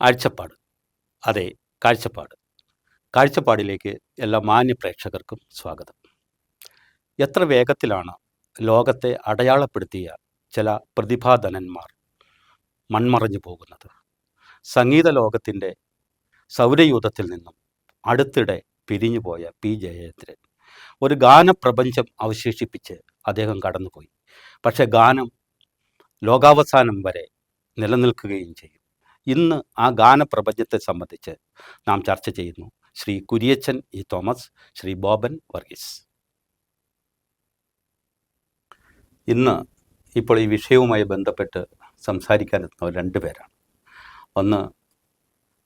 ആഴ്ചപ്പാട്. അതെ, കാഴ്ചപ്പാട്. കാഴ്ചപ്പാടിലേക്ക് എല്ലാ മാന്യ പ്രേക്ഷകർക്കും സ്വാഗതം. എത്ര വേഗത്തിലാണ് ലോകത്തെ അടയാളപ്പെടുത്തിയ ചില പ്രതിഭാധനന്മാർ മൺമറഞ്ഞു പോകുന്നത്. സംഗീത ലോകത്തിൻ്റെ സൗരയൂഥത്തിൽ നിന്നും അടുത്തിടെ പിരിഞ്ഞുപോയ പി ജയചന്ദ്രൻ ഒരു ഗാനപ്രപഞ്ചം അവശേഷിപ്പിച്ച് അദ്ദേഹം കടന്നുപോയി. പക്ഷേ ഗാനം ലോകാവസാനം വരെ നിലനിൽക്കുകയും ചെയ്യും. ഇന്ന് ആ ഗാനപ്രപഞ്ചത്തെ സംബന്ധിച്ച് നാം ചർച്ച ചെയ്യുന്നു. Shri Kuriachan E Thomas, Shri Boban Varghese. ഇന്ന് ഇപ്പോൾ ഈ വിഷയവുമായി ബന്ധപ്പെട്ട് സംസാരിക്കാനെത്തുന്ന രണ്ട് പേരാണ്. ഒന്ന്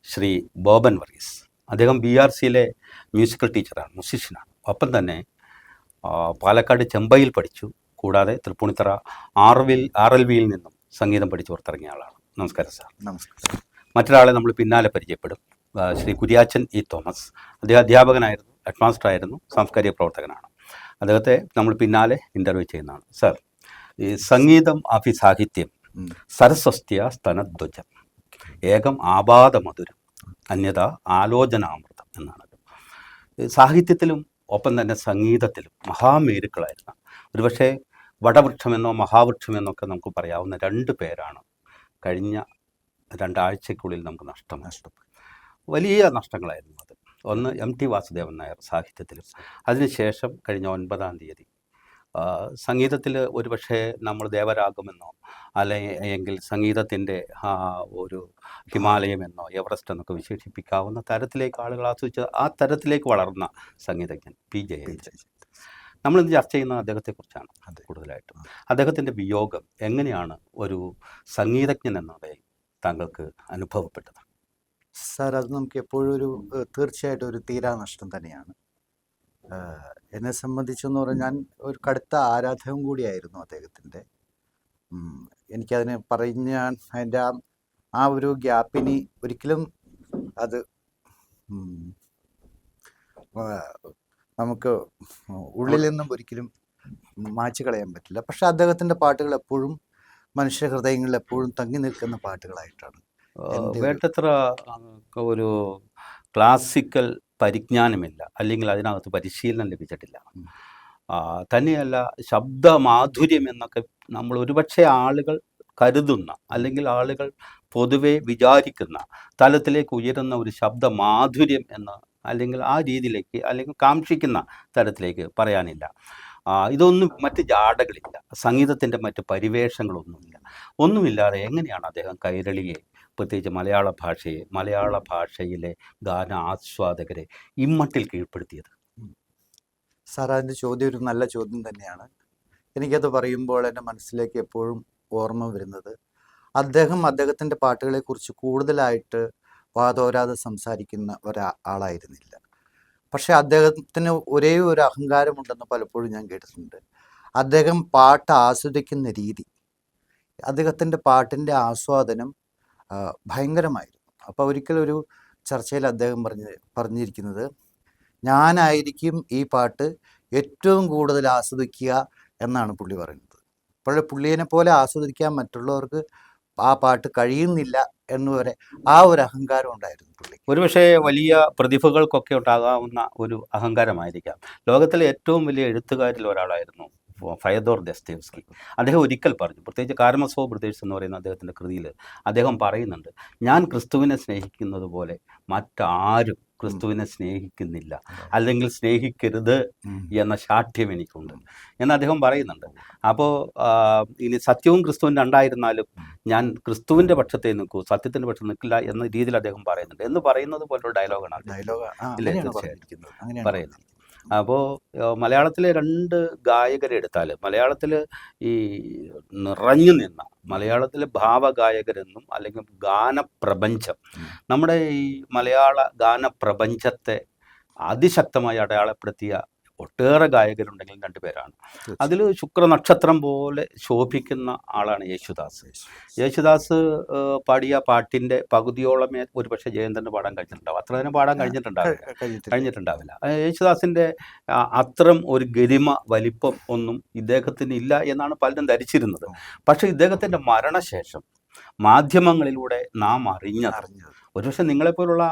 ശ്രീ ബോബൻ വർഗീസ്. അദ്ദേഹം BRCയിലെ മ്യൂസിക്കൽ ടീച്ചറാണ്, മ്യൂസീഷ്യനാണ്. ഒപ്പം തന്നെ പാലക്കാട് ചെമ്പയിൽ പഠിച്ചു. കൂടാതെ തൃപ്പൂണിത്തറ RLVയിൽ നിന്നും സംഗീതം പഠിച്ച് പുറത്തിറങ്ങിയ ആളാണ്. നമസ്കാരം സാർ. നമസ്കാരം. മറ്റൊരാളെ നമ്മൾ പിന്നാലെ പരിചയപ്പെടും. Shri Kuriachan E Thomas. അദ്ദേഹം അധ്യാപകനായിരുന്നു, ഹെഡ് മാസ്റ്റർ ആയിരുന്നു, സാംസ്കാരിക പ്രവർത്തകനാണ്. അദ്ദേഹത്തെ നമ്മൾ പിന്നാലെ ഇൻ്റർവ്യൂ ചെയ്യുന്നതാണ്. സാർ, ഈ സംഗീതം അഭി സാഹിത്യം സരസ്വസ്ത്യ സ്തനധ്വജം ഏകം ആപാദമധുരം അന്യത ആലോചനാമൃതം എന്നാണ്. സാഹിത്യത്തിലും ഒപ്പം തന്നെ സംഗീതത്തിലും മഹാമേരുക്കളായിരുന്ന, ഒരുപക്ഷെ വടവൃക്ഷമെന്നോ മഹാവൃക്ഷമെന്നൊക്കെ നമുക്ക് പറയാവുന്ന രണ്ട് പേരാണ് കഴിഞ്ഞ രണ്ടാഴ്ചയ്ക്കുള്ളിൽ നമുക്ക് നഷ്ടപ്പെട്ടു. വലിയ നഷ്ടങ്ങളായിരുന്നു അത്. ഒന്ന് MT വാസുദേവൻ നായർ സാഹിത്യത്തിലും, അതിനുശേഷം കഴിഞ്ഞ 9-ാം തീയതി സംഗീതത്തിൽ ഒരുപക്ഷെ നമ്മൾ ദേവരാഗമെന്നോ അല്ലെങ്കിൽ സംഗീതത്തിൻ്റെ ഒരു ഹിമാലയമെന്നോ എവറസ്റ്റ് എന്നൊക്കെ വിശേഷിപ്പിക്കാവുന്ന തരത്തിലേക്ക് ആളുകൾ ആസ്വദിച്ച ആ തരത്തിലേക്ക് വളർന്ന സംഗീതജ്ഞൻ പി ജയചന്ദ്രൻ. നമ്മളിന്ന് ചർച്ച ചെയ്യുന്ന അദ്ദേഹത്തെക്കുറിച്ചാണ് കൂടുതലായിട്ടും. അദ്ദേഹത്തിൻ്റെ വിയോഗം എങ്ങനെയാണ് ഒരു സംഗീതജ്ഞൻ എന്നത് താങ്കൾക്ക് അനുഭവപ്പെട്ടത്? സാർ, അത് നമുക്ക് എപ്പോഴും തീർച്ചയായിട്ടും ഒരു തീരാനഷ്ടം തന്നെയാണ്. എന്നെ സംബന്ധിച്ചെന്ന് പറഞ്ഞാൽ ഞാൻ ഒരു കടുത്ത ആരാധകൻ കൂടിയായിരുന്നു അദ്ദേഹത്തിൻ്റെ. എനിക്കതിന് പറഞ്ഞാൽ അതിൻ്റെ ആ ഒരു ഗ്യാപ്പിനി ഒരിക്കലും അത് നമുക്ക് ഉള്ളിൽ നിന്നും ഒരിക്കലും മായ്ച്ചു കളയാൻ പറ്റില്ല. പക്ഷെ അദ്ദേഹത്തിൻ്റെ പാട്ടുകൾ എപ്പോഴും മനുഷ്യ ഹൃദയങ്ങളിൽ എപ്പോഴും തങ്ങി നിൽക്കുന്ന പാട്ടുകളായിട്ടാണ്. വേണ്ടത്ര ഒരു ക്ലാസിക്കൽ പരിജ്ഞാനമില്ല, അല്ലെങ്കിൽ അതിനകത്ത് പരിശീലനം ലഭിച്ചിട്ടില്ല. തന്നെയല്ല, ശബ്ദമാധുര്യം എന്നൊക്കെ നമ്മൾ ഒരുപക്ഷെ ആളുകൾ കരുതുന്ന, അല്ലെങ്കിൽ ആളുകൾ പൊതുവെ വിചാരിക്കുന്ന തലത്തിലേക്ക് ഉയരുന്ന ഒരു ശബ്ദമാധുര്യം എന്ന്, അല്ലെങ്കിൽ ആ രീതിയിലേക്ക്, അല്ലെങ്കിൽ കാക്ഷിക്കുന്ന തരത്തിലേക്ക് പറയാനില്ല. ഇതൊന്നും മറ്റ് ജാടകളില്ല, സംഗീതത്തിൻ്റെ മറ്റ് പരിവേഷങ്ങളൊന്നുമില്ല. ഒന്നുമില്ലാതെ എങ്ങനെയാണ് അദ്ദേഹം കൈരളിയെ, പ്രത്യേകിച്ച് മലയാള ഭാഷയിലെ ഗാന ആസ്വാദകരെ ഇമ്മട്ടിൽ കീഴ്പ്പെടുത്തിയത്? സാർ, അതിൻ്റെ ചോദ്യം ഒരു നല്ല ചോദ്യം തന്നെയാണ്. എനിക്കത് പറയുമ്പോൾ എൻ്റെ മനസ്സിലേക്ക് എപ്പോഴും ഓർമ്മ വരുന്നത്, അദ്ദേഹത്തിൻ്റെ പാട്ടുകളെക്കുറിച്ച് കൂടുതലായിട്ട് വാതോരാതെ സംസാരിക്കുന്ന ഒരാളായിരുന്നില്ല. പക്ഷെ അദ്ദേഹത്തിന് ഒരേ ഒരു അഹങ്കാരമുണ്ടെന്ന് പലപ്പോഴും ഞാൻ കേട്ടിട്ടുണ്ട്. അദ്ദേഹം പാട്ട് ആസ്വദിക്കുന്ന രീതി, അദ്ദേഹത്തിൻ്റെ പാട്ടിൻ്റെ ആസ്വാദനം ഭയങ്കരമായിരുന്നു. അപ്പോൾ ഒരിക്കലൊരു ചർച്ചയിൽ അദ്ദേഹം പറഞ്ഞിരിക്കുന്നത്, ഞാനായിരിക്കും ഈ പാട്ട് ഏറ്റവും കൂടുതൽ ആസ്വദിക്കുക എന്നാണ് പുള്ളി പറയുന്നത്. അപ്പോൾ പുള്ളിയെ പോലെ ആസ്വദിക്കാൻ മറ്റുള്ളവർക്ക് ആ പാട്ട് കഴിയുന്നില്ല എന്നുവരെ ആ ഒരു അഹങ്കാരം ഉണ്ടായിരുന്നു പുള്ളി. ഒരുപക്ഷെ വലിയ പ്രതിഭകൾക്കൊക്കെ ഉണ്ടാകാവുന്ന ഒരു അഹങ്കാരമായിരിക്കാം. ലോകത്തിലെ ഏറ്റവും വലിയ എഴുത്തുകാരിൽ ഒരാളായിരുന്നു ഫയദോർ ദസ്തയേവ്സ്കി. അദ്ദേഹം ഒരിക്കൽ പറഞ്ഞു, പ്രത്യേകിച്ച് കാരമസോവ് ബ്രദേഴ്സ് എന്ന് പറയുന്ന അദ്ദേഹത്തിൻ്റെ കൃതിയിൽ അദ്ദേഹം പറയുന്നുണ്ട്, ഞാൻ ക്രിസ്തുവിനെ സ്നേഹിക്കുന്നത് പോലെ മറ്റാരും ക്രിസ്തുവിനെ സ്നേഹിക്കുന്നില്ല, അല്ലെങ്കിൽ സ്നേഹിക്കരുത് എന്ന ശാഠ്യം എനിക്കുണ്ട് എന്ന് അദ്ദേഹം പറയുന്നുണ്ട്. അപ്പോൾ ഇനി സത്യവും ക്രിസ്തുവിൻ്റെ രണ്ടായിരുന്നാലും ഞാൻ ക്രിസ്തുവിൻ്റെ പക്ഷത്തെ നിൽക്കൂ, സത്യത്തിൻ്റെ പക്ഷം നിൽക്കില്ല എന്ന രീതിയിൽ അദ്ദേഹം പറയുന്നുണ്ട്. എന്ന് പറയുന്നത് പോലൊരു ഡയലോഗാണ് പറയുന്നത്. അപ്പോൾ മലയാളത്തിലെ രണ്ട് ഗായകരെ എടുത്താൽ, മലയാളത്തിൽ ഈ നിറഞ്ഞു നിന്ന മലയാളത്തിലെ ഭാവഗായകരെന്നും, അല്ലെങ്കിൽ ഗാനപ്രപഞ്ചം, നമ്മുടെ ഈ മലയാള ഗാനപ്രപഞ്ചത്തെ അതിശക്തമായി അടയാളപ്പെടുത്തിയ ഒട്ടേറെ ഗായകരുണ്ടെങ്കിലും രണ്ടുപേരാണ്. അതിൽ ശുക്രനക്ഷത്രം പോലെ ശോഭിക്കുന്ന ആളാണ് യേശുദാസ്. യേശുദാസ് പാടിയ പാട്ടിൻ്റെ പകുതിയോളമേ ഒരുപക്ഷെ ജയന്തന് പാടാൻ കഴിഞ്ഞിട്ടുണ്ടാവും, അത്ര തന്നെ പാടാൻ കഴിഞ്ഞിട്ടുണ്ടാവില്ല. യേശുദാസിൻ്റെ അത്തരം ഒരു ഗരിമ, വലിപ്പം ഒന്നും ഇദ്ദേഹത്തിന് ഇല്ല എന്നാണ് പലരും ധരിച്ചിരുന്നത്. പക്ഷേ ഇദ്ദേഹത്തിൻ്റെ മരണശേഷം മാധ്യമങ്ങളിലൂടെ നാം അറിഞ്ഞത് ഒരുപക്ഷെ നിങ്ങളെപ്പോലുള്ള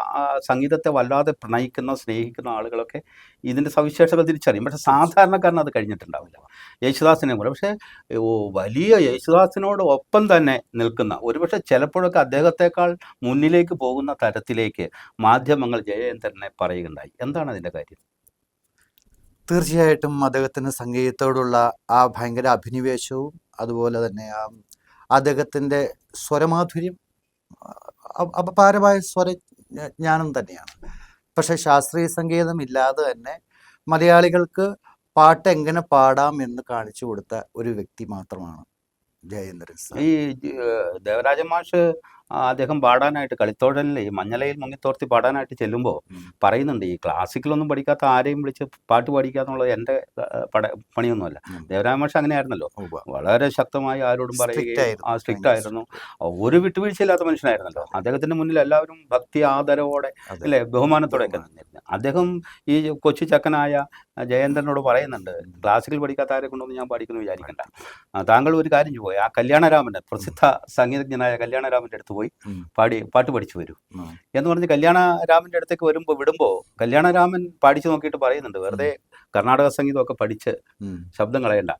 സംഗീതത്തെ വല്ലാതെ പ്രണയിക്കുന്ന സ്നേഹിക്കുന്ന ആളുകളൊക്കെ ഇതിൻ്റെ സവിശേഷത തിരിച്ചറിയും. പക്ഷേ സാധാരണക്കാരന് അത് കഴിഞ്ഞിട്ടുണ്ടാവില്ല. യേശുദാസിനെ പോലെ പക്ഷേ വലിയ യേശുദാസിനോട് ഒപ്പം തന്നെ നിൽക്കുന്ന ഒരുപക്ഷെ ചിലപ്പോഴൊക്കെ അദ്ദേഹത്തെക്കാൾ മുന്നിലേക്ക് പോകുന്ന തരത്തിലേക്ക് മാധ്യമങ്ങൾ ജയചന്ദ്രനെ പറയുകയുണ്ടായി. എന്താണ് അതിൻ്റെ കാര്യം? തീർച്ചയായിട്ടും അദ്ദേഹത്തിന് സംഗീതത്തോടുള്ള ആ ഭയങ്കര അഭിനിവേശവും അതുപോലെ തന്നെ അദ്ദേഹത്തിൻ്റെ സ്വരമാധുര്യം അപാരമായ ജ്ഞാനം തന്നെയാണ്. പക്ഷേ ശാസ്ത്രീയ സംഗീതം ഇല്ലാതെ തന്നെ മലയാളികൾക്ക് പാട്ട് എങ്ങനെ പാടാം എന്ന് കാണിച്ചു കൊടുത്ത ഒരു വ്യക്തി മാത്രമാണ് ജയചന്ദ്രൻ സാർ. ഈ ദേവരാജൻ മാഷ് അദ്ദേഹം പാടാനായിട്ട് കളിത്തോഴനിൽ ഈ മഞ്ഞലയിൽ മുങ്ങിത്തോർത്തി പാടാനായിട്ട് ചെല്ലുമ്പോൾ പറയുന്നുണ്ട്, ഈ ക്ലാസിക്കലൊന്നും പഠിക്കാത്ത ആരെയും വിളിച്ച് പാട്ട് പാടിക്കാന്നുള്ളത് എൻ്റെ പണിയൊന്നുമല്ല. ദേവരാജൻ മാഷ് അങ്ങനെയായിരുന്നല്ലോ, വളരെ ശക്തമായി ആരോടും പറയുകയും സ്ട്രിക്റ്റ് ആയിരുന്നു, ഒരു വിട്ടുവീഴ്ചയില്ലാത്ത മനുഷ്യനായിരുന്നല്ലോ. അദ്ദേഹത്തിൻ്റെ മുന്നിൽ എല്ലാവരും ഭക്തി ആദരവോടെ അല്ലേ ബഹുമാനത്തോടെയൊക്കെ നിന്നിരുന്നു. അദ്ദേഹം ഈ കൊച്ചു ചക്കനായ ജയേന്ദ്രനോട് പറയുന്നുണ്ട്, ക്ലാസിക്കൽ പഠിക്കാത്ത ആരെ കൊണ്ടൊന്നും ഞാൻ പഠിക്കുന്നു വിചാരിക്കണ്ട, താങ്കൾ ഒരു കാര്യം പോയി ആ കല്യാണരാമൻ്റെ പ്രസിദ്ധ സംഗീതജ്ഞനായ കല്യാണരാമൻ്റെ അടുത്ത് പോയി പാട്ട് പഠിച്ചു വരൂ എന്ന് പറഞ്ഞ് കല്യാണരാമൻ്റെ അടുത്തേക്ക് വിടുമ്പോൾ കല്യാണരാമൻ പാടിച്ചു നോക്കിയിട്ട് പറയുന്നുണ്ട്, വെറുതെ കർണാടക സംഗീതമൊക്കെ പഠിച്ച് ശബ്ദം കളയണ്ട,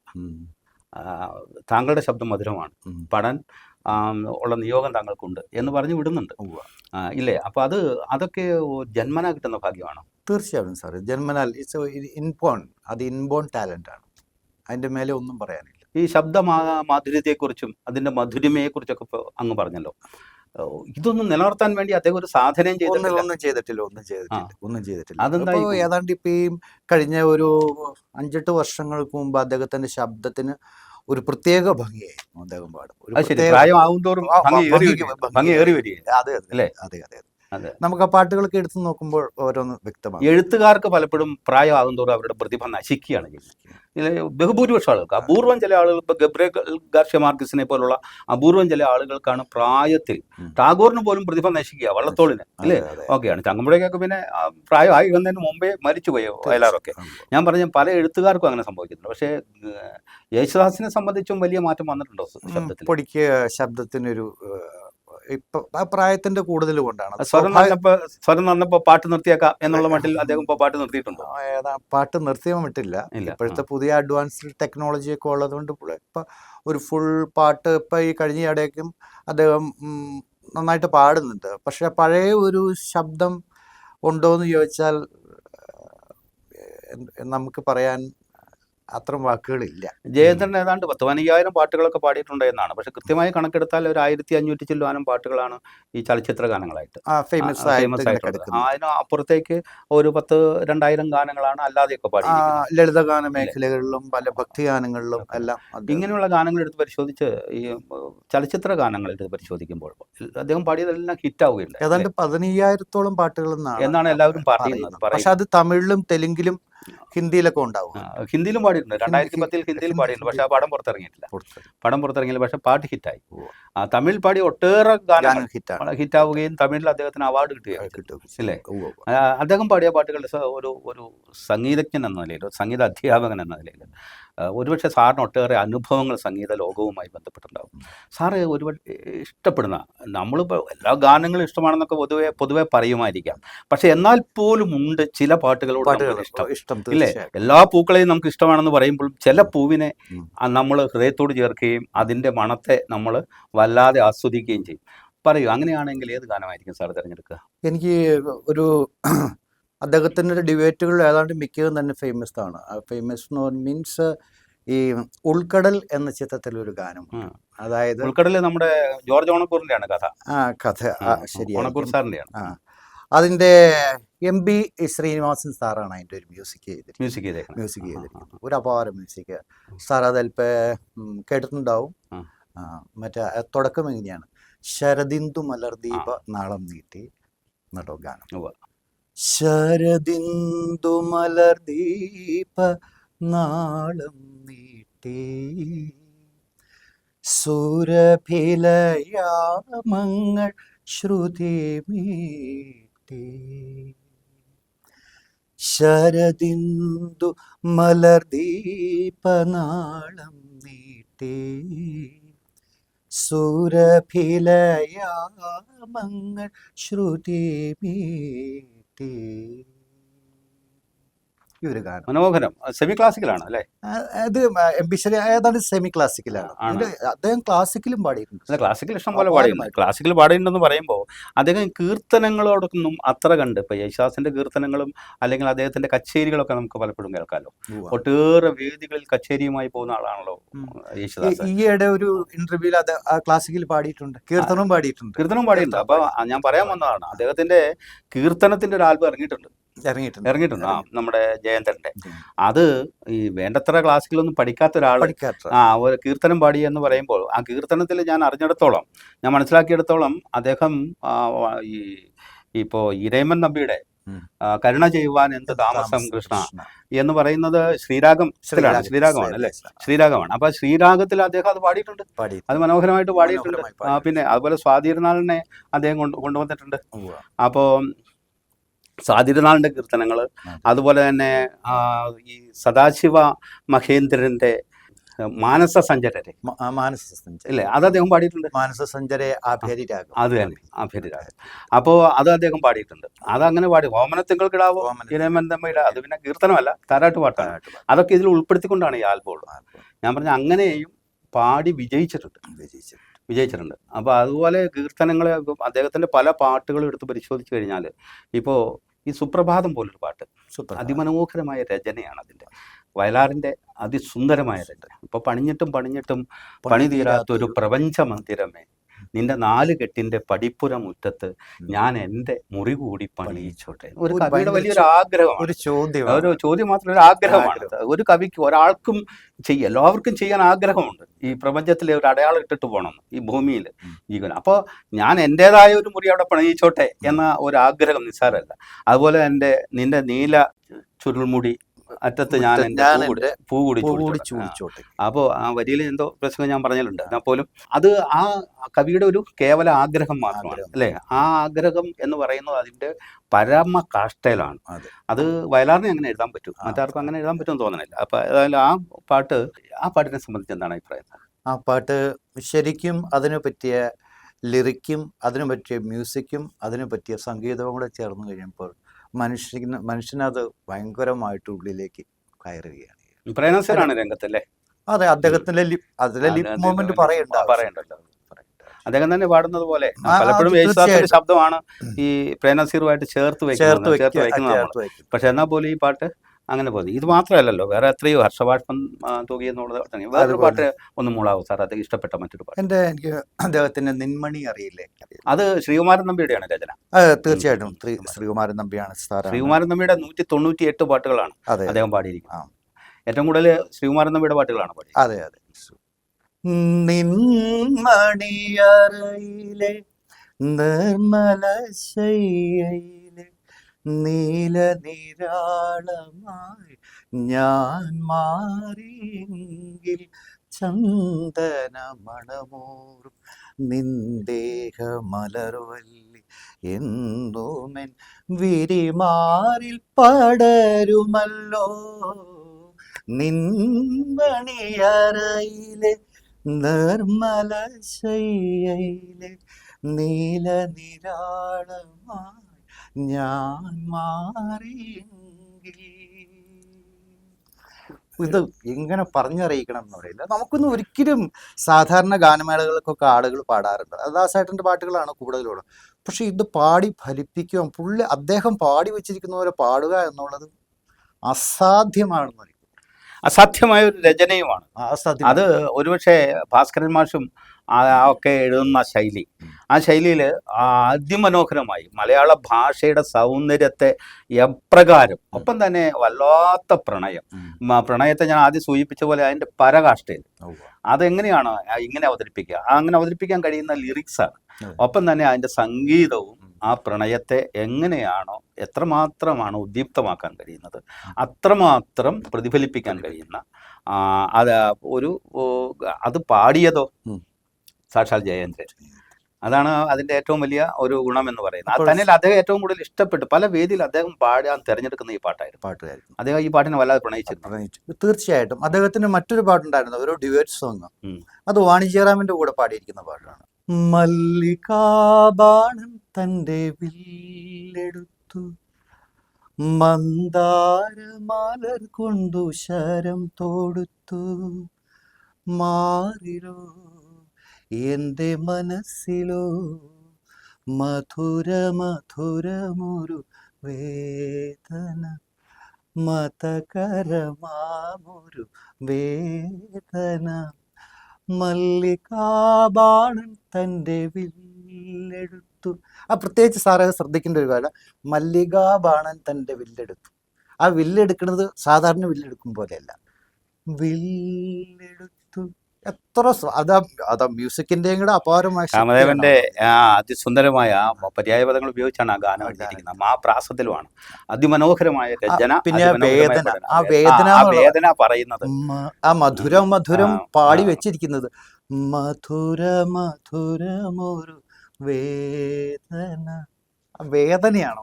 താങ്കളുടെ ശബ്ദം മധുരമാണ്, പാടാൻ ഉള്ള നിയോഗം താങ്കൾക്കുണ്ട് എന്ന് പറഞ്ഞ് വിടുന്നുണ്ട്. ഇല്ലേ? അപ്പോൾ അതൊക്കെ ജന്മന കിട്ടുന്ന ഭാഗ്യമാണോ? തീർച്ചയായും സാർ, ജന്മനാൽ ഇൻബോൺ ടാലൻ്റ് ആണ്, അതിൻ്റെ മേലെ ഒന്നും പറയാനില്ല. ഈ ശബ്ദ മാധുര്യത്തെക്കുറിച്ചും അതിൻ്റെ മധുരിമയെക്കുറിച്ചൊക്കെ ഇപ്പോൾ അങ്ങ് പറഞ്ഞല്ലോ, ഇതൊന്നും നിലനിർത്താൻ വേണ്ടി അദ്ദേഹം ഒരു സാധനയും ചെയ്തിട്ടില്ല. അതെന്താ? ഏതാണ്ട് ഇപ്പം ഈ കഴിഞ്ഞ ഒരു 5-8 വർഷങ്ങൾക്ക് മുമ്പ് അദ്ദേഹത്തിന്റെ ശബ്ദത്തിന് ഒരു പ്രത്യേക ഭംഗിയായിരുന്നു. അദ്ദേഹം പാടും അതെ. നമുക്ക് ആ പാട്ടുകളൊക്കെ എടുത്തു നോക്കുമ്പോൾ ഓരോന്ന് വ്യക്തമാണ്. എഴുത്തുകാർക്ക് പലപ്പോഴും പ്രായമാകുന്തോറും അവരുടെ പ്രതിഭ നശിക്കുകയാണ് ചെയ്യുന്നത്. ബഹുഭൂരിപക്ഷം ആളുകൾക്ക്, അപൂർവം ചില ആളുകൾ, ഇപ്പോൾ ഗബ്രിയേൽ ഗാർഷ്യ മാർക്കസിനെ പോലുള്ള അപൂർവം ചില ആളുകൾക്കാണ് പ്രായത്തിൽ, ടാഗോറിന് പോലും പ്രതിഭ നശിക്കുക, വള്ളത്തോളിന് അല്ലേ ഓക്കെയാണ്. ചങ്ങമ്പുഴയ്ക്കൊക്കെ പിന്നെ പ്രായമായി വന്നതിന് മുമ്പേ മരിച്ചുപോയോ വയലാറൊക്കെ. ഞാൻ പറഞ്ഞ പല എഴുത്തുകാർക്കും അങ്ങനെ സംഭവിക്കുന്നുണ്ട്. പക്ഷേ യേശുദാസിനെ സംബന്ധിച്ചും വലിയ മാറ്റം വന്നിട്ടുണ്ടോ ശബ്ദത്തിൽ? പൊടിക്ക് ശബ്ദത്തിനൊരു ഇപ്പൊ ആ പ്രായത്തിന്റെ കൂടുതൽ കൊണ്ടാണ്. സ്വരം പറഞ്ഞപ്പോ പാട്ട് നിർത്തിയേക്കാം എന്നുള്ള മട്ടിൽ അദ്ദേഹം ഇപ്പോൾ പാട്ട് നിർത്തിയിട്ടുണ്ടോ? പാട്ട് നിർത്തിയാൻ വിട്ടില്ല. ഇപ്പോഴത്തെ പുതിയ അഡ്വാൻസ്ഡ് ടെക്നോളജി ഒക്കെ ഉള്ളതുകൊണ്ട് ഇപ്പൊ ഒരു ഫുൾ പാട്ട് ഇപ്പൊ ഈ കഴിഞ്ഞ ഇടയ്ക്കും അദ്ദേഹം നന്നായിട്ട് പാടുന്നുണ്ട്. പക്ഷെ പഴയ ഒരു ശബ്ദം ഉണ്ടോയെന്ന് ചോദിച്ചാൽ നമുക്ക് പറയാൻ അത്ര വാക്കുകളില്ല. ജയചന്ദ്രൻ ഏതാണ്ട് 10,000 പാട്ടുകളൊക്കെ പാടിയിട്ടുണ്ട് എന്നാണ്. പക്ഷെ കൃത്യമായി കണക്കെടുത്താൽ ഒരു 1500 ചില്ലുവാനും പാട്ടുകളാണ് ഈ ചലച്ചിത്ര ഗാനങ്ങളായിട്ട് ഫേമസ് ആയിട്ടുള്ളത്. അതിന് അപ്പുറത്തേക്ക് ഒരു 10,000-2,000 ഗാനങ്ങളാണ് അല്ലാതെയൊക്കെ പാടിയിരിക്കുന്നത്. ലളിതഗാന മേഖലകളിലും പല ഭക്തിഗാനങ്ങളിലും എല്ലാം. ഇങ്ങനെയുള്ള ഗാനങ്ങൾ എടുത്ത് പരിശോധിച്ച് ഈ ചലച്ചിത്ര ഗാനങ്ങൾ എടുത്ത് പരിശോധിക്കുമ്പോൾ അദ്ദേഹം പാടിയതെല്ലാം ഹിറ്റാവുകയുണ്ട്. ഏതാണ്ട് 15,000-ഓളം പാട്ടുകൾ എന്നാണ് എല്ലാവരും പറയുന്നത്. പക്ഷെ അത് തമിഴിലും തെലുങ്കിലും ഹിന്ദിയിലൊക്കെ ഉണ്ടാവും. ഹിന്ദിയിലും പാടിയിട്ടുണ്ട്. 2010 ഹിന്ദിയിൽ പാടിയിട്ടുണ്ട്. പക്ഷെ ആ പടം പുറത്തിറങ്ങിയിട്ടില്ല. പക്ഷെ പാട്ട് ഹിറ്റായി. തമിഴ് പാടി ഒട്ടേറെ ഗാനങ്ങൾ ഹിറ്റാവുകയും തമിഴിൽ അദ്ദേഹത്തിന് അവാർഡ് കിട്ടുകയും ഇല്ലേ? അദ്ദേഹം പാടിയ പാട്ടുകളുടെ ഒരു സംഗീതജ്ഞൻ എന്ന നിലയിൽ, ഒരു സംഗീത അധ്യാപകൻ എന്ന നിലയിൽ ഒരുപക്ഷെ സാറിന് ഒട്ടേറെ അനുഭവങ്ങൾ സംഗീത ലോകവുമായി ബന്ധപ്പെട്ടുണ്ടാകും. സാറ് ഒരുപാട് ഇഷ്ടപ്പെടുന്ന, നമ്മളിപ്പോൾ എല്ലാ ഗാനങ്ങളും ഇഷ്ടമാണെന്നൊക്കെ പൊതുവെ പറയുമായിരിക്കാം. പക്ഷെ എന്നാൽ പോലും ഉണ്ട് ചില പാട്ടുകളോട് ഇഷ്ടം ഇല്ലേ? എല്ലാ പൂക്കളെയും നമുക്ക് ഇഷ്ടമാണെന്ന് പറയുമ്പോൾ ചില പൂവിനെ നമ്മൾ ഹൃദയത്തോട് ചേർക്കുകയും അതിൻ്റെ മണത്തെ നമ്മൾ വല്ലാതെ ആസ്വദിക്കുകയും ചെയ്യും. പറയൂ, അങ്ങനെയാണെങ്കിൽ ഏത് ഗാനമായിരിക്കും സാർ തിരഞ്ഞെടുക്കുക? എനിക്ക് ഒരു അദ്ദേഹത്തിൻ്റെ ഡിബേറ്റുകൾ ഏതാണ്ട് മിക്കതും തന്നെ ഫേമസ് ആണ്. ഫേമസ് മീൻസ് ഈ ഉൾക്കടൽ എന്ന ചിത്രത്തിലൊരു ഗാനം, അതായത് ഉൾക്കടൽ നമ്മുടെ ജോർജ് ഓണക്കൂറിൻ്റെയാണ് കഥ. ശരി, ഓണക്കൂർ സാറിൻ്റെയാണ്. അതിൻ്റെ MB ശ്രീനിവാസൻ സാറാണ് അതിൻ്റെ ഒരു മ്യൂസിക് ചെയ്തിരിക്കുന്നത്. ഒരു അപാര മ്യൂസിക്. സാർ അതൽപ്പോ കേട്ടിട്ടുണ്ടാവും. മറ്റേ തുടക്കം എങ്ങനെയാണ്? ശരദിന്ദു മലർദീപ നാളം നീട്ടി എന്നോ ഗാനം. ശരദിന്ദു മലർദീപ നാളം നീട്ടി സുരഭിലയാമങ്ങൾ ശ്രുതി മീട്ടി ശരദിന്ദു മലർദീപ നാളം നീട്ടി സുരഭിലയാമങ്ങൾ ശ്രുതി മീട്ടി. ഈ ഒരു ഗാനം മനോഹരം. സെമി ക്ലാസിക്കലാണ് അല്ലേ? അത് എംബിഷരി ഏതാണ്ട് സെമി ക്ലാസിക്കലാണ്. ആണ്. അദ്ദേഹം ക്ലാസിക്കലും പാടിയിട്ടുണ്ട്. അല്ല, ക്ലാസിക്കൽ ഇഷ്ടം പോലെ പാടിയിട്ടുണ്ട്. ക്ലാസിക്കൽ പാടിയിട്ടുണ്ടെന്ന് പറയുമ്പോൾ അദ്ദേഹം കീർത്തനങ്ങളോടൊന്നും അത്ര കണ്ട് ഇപ്പൊ യേശുദാസിന്റെ കീർത്തനങ്ങളും അല്ലെങ്കിൽ അദ്ദേഹത്തിന്റെ കച്ചേരികളൊക്കെ നമുക്ക് പലപ്പോഴും കേൾക്കാമല്ലോ. ഒട്ടേറെ വേദികളിൽ കച്ചേരിയുമായി പോകുന്ന ആളാണല്ലോ യേശുദാസ്. ഈയിടെ ഒരു ഇന്റർവ്യൂവിൽ അത് ക്ലാസിക്കൽ പാടിയിട്ടുണ്ട്, കീർത്തനവും പാടിയിട്ടുണ്ട്. അപ്പൊ ഞാൻ പറയാൻ വന്നതാണ്, അദ്ദേഹത്തിന്റെ കീർത്തനത്തിന്റെ ഒരു ആൽബം ഇറങ്ങിയിട്ടുണ്ട്. ഇറങ്ങിയിട്ടുണ്ട്. നമ്മുടെ ജയന്തന്റെ. അത് ഈ വേണ്ടത്ര ക്ലാസ്സിലൊന്നും പഠിക്കാത്ത ഒരാൾ ഒരു കീർത്തനം പാടി എന്ന് പറയുമ്പോൾ ആ കീർത്തനത്തിൽ ഞാൻ അറിഞ്ഞിടത്തോളം, ഞാൻ മനസ്സിലാക്കിയിടത്തോളം അദ്ദേഹം ഈ ഇപ്പോ ഇരേമൻ നമ്പിയുടെ കരുണ ചെയ്യുവാൻ എന്ത് താമസം കൃഷ്ണ എന്ന് പറയുന്നത് ശ്രീരാഗമാണ് അല്ലേ? ശ്രീരാഗമാണ്. അപ്പൊ ശ്രീരാഗത്തിൽ അദ്ദേഹം അത് പാടിയിട്ടുണ്ട്. അത് മനോഹരമായിട്ട് പാടിയിട്ടുണ്ട്. പിന്നെ അതുപോലെ സ്വാതിരുന്നാളിനെ അദ്ദേഹം കൊണ്ടുവന്നിട്ടുണ്ട്. അപ്പോ സ്വാതിരുന്നാളിന്റെ കീർത്തനങ്ങൾ, അതുപോലെ തന്നെ ഈ സദാശിവ മഹേന്ദ്രന്റെ മാനസ സഞ്ചരരെ ഇല്ലേ, അത് അദ്ദേഹം പാടിയിട്ടുണ്ട്. മാനസ സഞ്ചരേ ആഭ്യരി രാഗം, അത് തന്നെ ആഭ്യരി രാഗം. അപ്പോൾ അത് അദ്ദേഹം പാടിയിട്ടുണ്ട്. അതങ്ങനെ പാടി ഓമനത്തിങ്കൾ കിടാവോ ഇരമന്തമ്മയുടെ, അത് പിന്നെ കീർത്തനമല്ല, താരാട്ട് പാട്ടാണ്. അതൊക്കെ ഇതിൽ ഉൾപ്പെടുത്തിക്കൊണ്ടാണ് ഈ ആൽബം. ഞാൻ പറഞ്ഞ അങ്ങനെയും പാടി വിജയിച്ചിട്ടുണ്ട്. അപ്പോൾ അതുപോലെ കീർത്തനങ്ങളെ അദ്ദേഹത്തിന്റെ പല പാട്ടുകളും എടുത്ത് പരിശോധിച്ച് കഴിഞ്ഞാൽ, ഇപ്പോൾ ഈ സുപ്രഭാതം പോലൊരു പാട്ട് അതിമനോഹരമായ രചനയാണ് അതിൻ്റെ. വയലാറിൻ്റെ അതിസുന്ദരമായ രചന. ഇപ്പോൾ പണിഞ്ഞിട്ടും പണി തീരാത്തൊരു പ്രപഞ്ച മന്ദിരമേ, നിന്റെ 4 കെട്ടിന്റെ പടിപ്പുര മുറ്റത്ത് ഞാൻ എൻ്റെ മുറി കൂടി പണിയിച്ചോട്ടെ. ഒരു കവിയുടെ വലിയൊരു ആഗ്രഹമാണ്. ഒരു ചോദ്യം മാത്രം, ഒരു ആഗ്രഹമാണ്. ഒരു കവിക്ക് ഒരാൾക്കും എല്ലാവർക്കും ചെയ്യാൻ ആഗ്രഹമുണ്ട്. ഈ പ്രപഞ്ചത്തിലെ ഒരു അടയാളം ഇട്ടിട്ട് പോകണം ഈ ഭൂമിയിൽ ജീവിക്കണം. അപ്പോൾ ഞാൻ എൻ്റെതായ ഒരു മുറി അവിടെ പണിയിച്ചോട്ടെ എന്ന ഒരു ആഗ്രഹം നിസ്സാരമല്ല. അതുപോലെ നിന്റെ നീല ചുരുൾമുടി അറ്റത്ത് ഞാൻ എൻ്റെ പൂ കൂടി ചൂടിച്ചോട്ടെ. അപ്പോൾ ആ വരിയിൽ എന്തോ പ്രശ്നം ഞാൻ പറഞ്ഞിട്ടുണ്ട്. എന്നാൽ പോലും അത് ആ കവിയുടെ ഒരു കേവല ആഗ്രഹം മാത്രമാണ് അല്ലേ? ആ ആഗ്രഹം എന്ന് പറയുന്നത് അതിൻ്റെ പരമ കാഷ്ടയിലാണ്. അത് വയലാറിനെ അങ്ങനെ എഴുതാൻ പറ്റും, മറ്റാർക്കും അങ്ങനെ എഴുതാൻ പറ്റുമെന്ന് തോന്നണില്ല. അപ്പോൾ ഏതായാലും ആ പാട്ടിനെ സംബന്ധിച്ച് എന്താണ് അഭിപ്രായം? ആ പാട്ട് ശരിക്കും അതിനു പറ്റിയ ലിറിക്കും അതിനു പറ്റിയ മ്യൂസിക്കും അതിനു പറ്റിയ സംഗീതവും കൂടെ ചേർന്ന് കഴിയുമ്പോൾ മനുഷ്യനത് ഭയങ്കരമായിട്ട് ഉള്ളിലേക്ക് കയറുകയാണ്. പ്രേംനസീറാണ് രംഗത്തല്ലേ? അതെ, അദ്ദേഹത്തിന്റെ ലിപ് മൂവ്മെന്റ് പറയണ്ടല്ലോ. അദ്ദേഹം തന്നെ പാടുന്നത് പോലെ പലപ്പോഴും യേശുദാസിന്റെ ശബ്ദമാണ് ഈ പ്രേംനസീറുമായിട്ട് ചേർത്ത് വെക്കുന്നത്. പക്ഷെ എന്നാൽ പോലും ഈ പാട്ട് അങ്ങനെ പോകുന്നു. ഇത് മാത്രമല്ലല്ലോ, വേറെ എത്രയോ ഹർഷബാഷ്പം തൂകി എന്നുള്ളത്. വേറൊരു പാട്ട് ഒന്ന് മൂളാവൂ സാർ, അത് ഇഷ്ടപ്പെട്ട മറ്റൊരു പാട്ട്. എനിക്ക് അദ്ദേഹത്തിന്റെ നിന്മണി അറിയില്ലേ, അത് ശ്രീകുമാരൻ നമ്പിയുടെയാണ് രചന. തീർച്ചയായിട്ടും ശ്രീകുമാരൻ നമ്പിയാണ്. ശ്രീകുമാരൻ നമ്പിയുടെ 198 പാട്ടുകളാണ് അദ്ദേഹം പാടിയിരിക്കുന്നത്. ഏറ്റവും കൂടുതൽ ശ്രീകുമാരൻ നമ്പിയുടെ പാട്ടുകളാണ് പാടി. അതെ. നിന്മണിയറയിലെ നിർമ്മല ശയ്യയിലെ നീലനിരാളമായി ഞാൻ മാറിയെങ്കിൽ ചന്ദനമണമൂറും നിന്ദേഹ മലർവല്ലി എന്നുമെൻ വിരിമാറിൽ പടരുമല്ലോ. നിന്മണിയറയിലെ നിർമ്മല ശയ്യയിലെ നീലനിരാളമായി ഞാൻ മാറിയെങ്കിൽ. ഇത് എങ്ങനെ പറഞ്ഞറിയിക്കണം എന്ന് പറയില്ല. നമുക്കൊന്നും ഒരിക്കലും സാധാരണ ഗാനമേളകൾക്കൊക്കെ ആളുകൾ പാടാറുണ്ട്, ദാസേട്ടൻ്റെ പാട്ടുകളാണ് കൂടുതലുള്ളത്. പക്ഷെ ഇത് പാടി ഫലിപ്പിക്കുക, അദ്ദേഹം പാടി വെച്ചിരിക്കുന്ന പോലെ പാടുക എന്നുള്ളത് അസാധ്യമായ ഒരു രചനയുമാണ്. അത് ഒരുപക്ഷെ ഭാസ്കരൻ മാഷും ഒക്കെ എഴുതുന്ന ശൈലി, ആ ശൈലിയിൽ അതിമനോഹരമായി മലയാള ഭാഷയുടെ സൗന്ദര്യത്തെ എപ്രകാരം, ഒപ്പം തന്നെ വല്ലാത്ത പ്രണയത്തെ ഞാൻ ആദ്യം സൂചിപ്പിച്ച പോലെ അതിൻ്റെ പരകാഷ്ഠയിൽ അതെങ്ങനെയാണ് ഇങ്ങനെ അവതരിപ്പിക്കുക, അങ്ങനെ അവതരിപ്പിക്കാൻ കഴിയുന്ന ലിറിക്സാണ്. ഒപ്പം തന്നെ അതിൻ്റെ സംഗീതവും ആ പ്രണയത്തെ എങ്ങനെയാണോ, എത്രമാത്രമാണോ ഉദ്ദീപ്തമാക്കാൻ കഴിയുന്നത്, അത്രമാത്രം പ്രതിഫലിപ്പിക്കാൻ കഴിയുന്ന അത് പാടിയതോ സാക്ഷാൽ ജയേന്ദ്രൻ. അതാണ് അതിൻ്റെ ഏറ്റവും വലിയ ഒരു ഗുണം എന്ന് പറയുന്നത്. അത് അപ്പോൾ തന്നെയല്ല, അദ്ദേഹം ഏറ്റവും കൂടുതൽ ഇഷ്ടപ്പെട്ട് പല വേദിയിൽ അദ്ദേഹം പാടാൻ തിരഞ്ഞെടുക്കുന്ന ഈ പാട്ടായിരുന്നു. പാട്ടുകാരൻ അദ്ദേഹം ഈ പാട്ടിനെ വല്ലാതെ പ്രണയിച്ചിരുന്നു. പ്രണയിച്ചു. തീർച്ചയായിട്ടും അദ്ദേഹത്തിന് മറ്റൊരു പാട്ടുണ്ടായിരുന്നു, ഒരു ഡ്യുവറ്റ് സോങ്. ഉം. അത് വാണി ജയറാമിന്റെ കൂടെ പാടിയിരിക്കുന്ന പാട്ടാണ്. മല്ലികാബാണൻ തന്റെ വില്ലെടുത്തു, മന്ദാരമലർ കൊണ്ടു ശരം തൊടുത്തു, മാറിലോ എന്റെ മനസ്സിലോ മധുര മധുരമൊരു വേദന, മതകരമാമൊരു വേദന, മല്ലികാബാണൻ തൻ്റെ വില്ലെടുത്തു. ആ പ്രത്യേകിച്ച് സാറേ ശ്രദ്ധിക്കേണ്ട ഒരു കാര്യം, മല്ലികാബാണൻ തൻ്റെ വില്ലെടുത്തു. ആ വില്ലെടുക്കുന്നത് സാധാരണ വില്ലെടുക്കും പോലെയല്ല, വില്ലെടുത്തു. എത്ര അതാ മ്യൂസിക്കിന്റെയും കൂടെ അപാരമായ രാമദേവന്റെ അതിസുന്ദരമായ ആ പര്യായ പദങ്ങൾ ഉപയോഗിച്ചാണ് ആ ഗാനം എഴുതിയിരിക്കുന്നത്. ആ പ്രാസത്തിലുമാണ് അതിമനോഹരമായ രചന. പിന്നെ വേദന, ആ വേദന വേദന പറയുന്നത്, ആ മധുരം മധുരം പാടി വെച്ചിരിക്കുന്നത്, മധുര മധുരമൊരു വേദന. വേദനയാണ്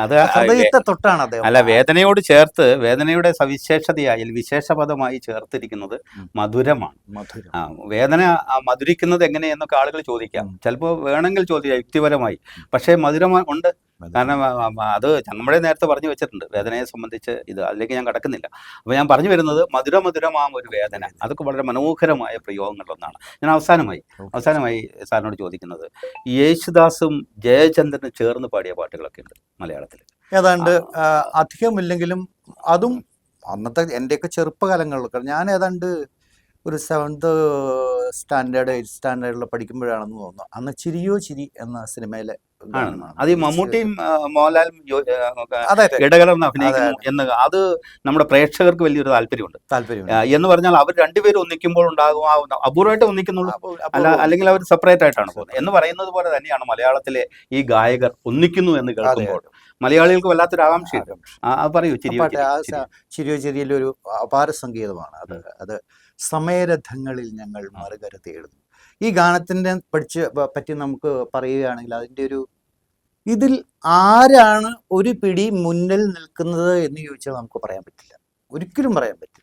അത് ഹൃദയത്തെ തൊട്ടാണ് അദ്ദേഹം. അല്ല, വേദനയോട് ചേർത്ത് വേദനയുടെ സവിശേഷതയായി വിശേഷപദമായി ചേർത്തിരിക്കുന്നത് മധുരമാണ്. മധുരം. വേദന മധുരിക്കുന്നത് എങ്ങനെയെന്നൊക്കെ ആളുകൾ ചോദിക്കാം, ചിലപ്പോൾ വേണമെങ്കിൽ ചോദിക്കാം യുക്തിപരമായി. പക്ഷേ മധുരം ഉണ്ട്. കാരണം അത് നമ്മളെ നേരത്തെ പറഞ്ഞു വെച്ചിട്ടുണ്ട് വേദനയെ സംബന്ധിച്ച്. അതിലേക്ക് ഞാൻ കടക്കുന്നില്ല. അപ്പോൾ ഞാൻ പറഞ്ഞു വരുന്നത് മധുരമധുരമാം ഒരു വേദന, അതൊക്കെ വളരെ മനോഹരമായ പ്രയോഗങ്ങളിലൊന്നാണ്. ഞാൻ അവസാനമായി സാറിനോട് ചോദിക്കുന്നത്, യേശുദാസും ജയചന്ദ്രനും ചേർന്ന് പാടിയ പാട്ടുകളൊക്കെ ഉണ്ട് മലയാളത്തിൽ. ഏതാണ്ട് അധികമില്ലെങ്കിലും അതും അന്നത്തെ എൻ്റെയൊക്കെ ചെറുപ്പകാലങ്ങളിലൊക്കെ ഞാൻ ഏതാണ്ട് ഒരു 7th സ്റ്റാൻഡേർഡ് 8th സ്റ്റാൻഡേർഡിൽ പഠിക്കുമ്പോഴാണെന്ന് തോന്നുന്നു. അന്ന് ചിരിയോ ചിരി എന്ന സിനിമയിലെ അത് ഈ മമ്മൂട്ടിയും മോഹൻലാലും ഇടകലർന്ന് അഭിനയിക്കുന്നു എന്ന്, അത് നമ്മുടെ പ്രേക്ഷകർക്ക് വലിയൊരു താല്പര്യമുണ്ട്. എന്ന് പറഞ്ഞാൽ അവർ രണ്ടുപേരും ഒന്നിക്കുമ്പോൾ ഉണ്ടാകും, അപൂർവമായിട്ട് ഒന്നിക്കുന്നുള്ളൂ, അല്ലെങ്കിൽ അവർ സെപ്പറേറ്റ് ആയിട്ടാണ് പോകുന്നത് എന്ന് പറയുന്നത് പോലെ തന്നെയാണ് മലയാളത്തിലെ ഈ ഗായകർ ഒന്നിക്കുന്നു എന്ന് കേൾക്കുമ്പോൾ മലയാളികൾക്ക് വല്ലാത്തൊരു ആകാംക്ഷയുണ്ട്. പറയൂ. ചിരിയോ ചിരിയിലൊരു അപാര സംഗീതമാണ് അത്. അത് സമയരഥങ്ങളിൽ ഞങ്ങൾ മറുകര തേടുന്നു. ഈ ഗാനത്തിൻ്റെ പറ്റി നമുക്ക് പറയുകയാണെങ്കിൽ അതിൻ്റെ ഒരു ഇതിൽ ആരാണ് ഒരു പിടി മുന്നിൽ നിൽക്കുന്നത് എന്ന് ചോദിച്ചാൽ നമുക്ക് പറയാൻ പറ്റില്ല, ഒരിക്കലും പറയാൻ പറ്റില്ല.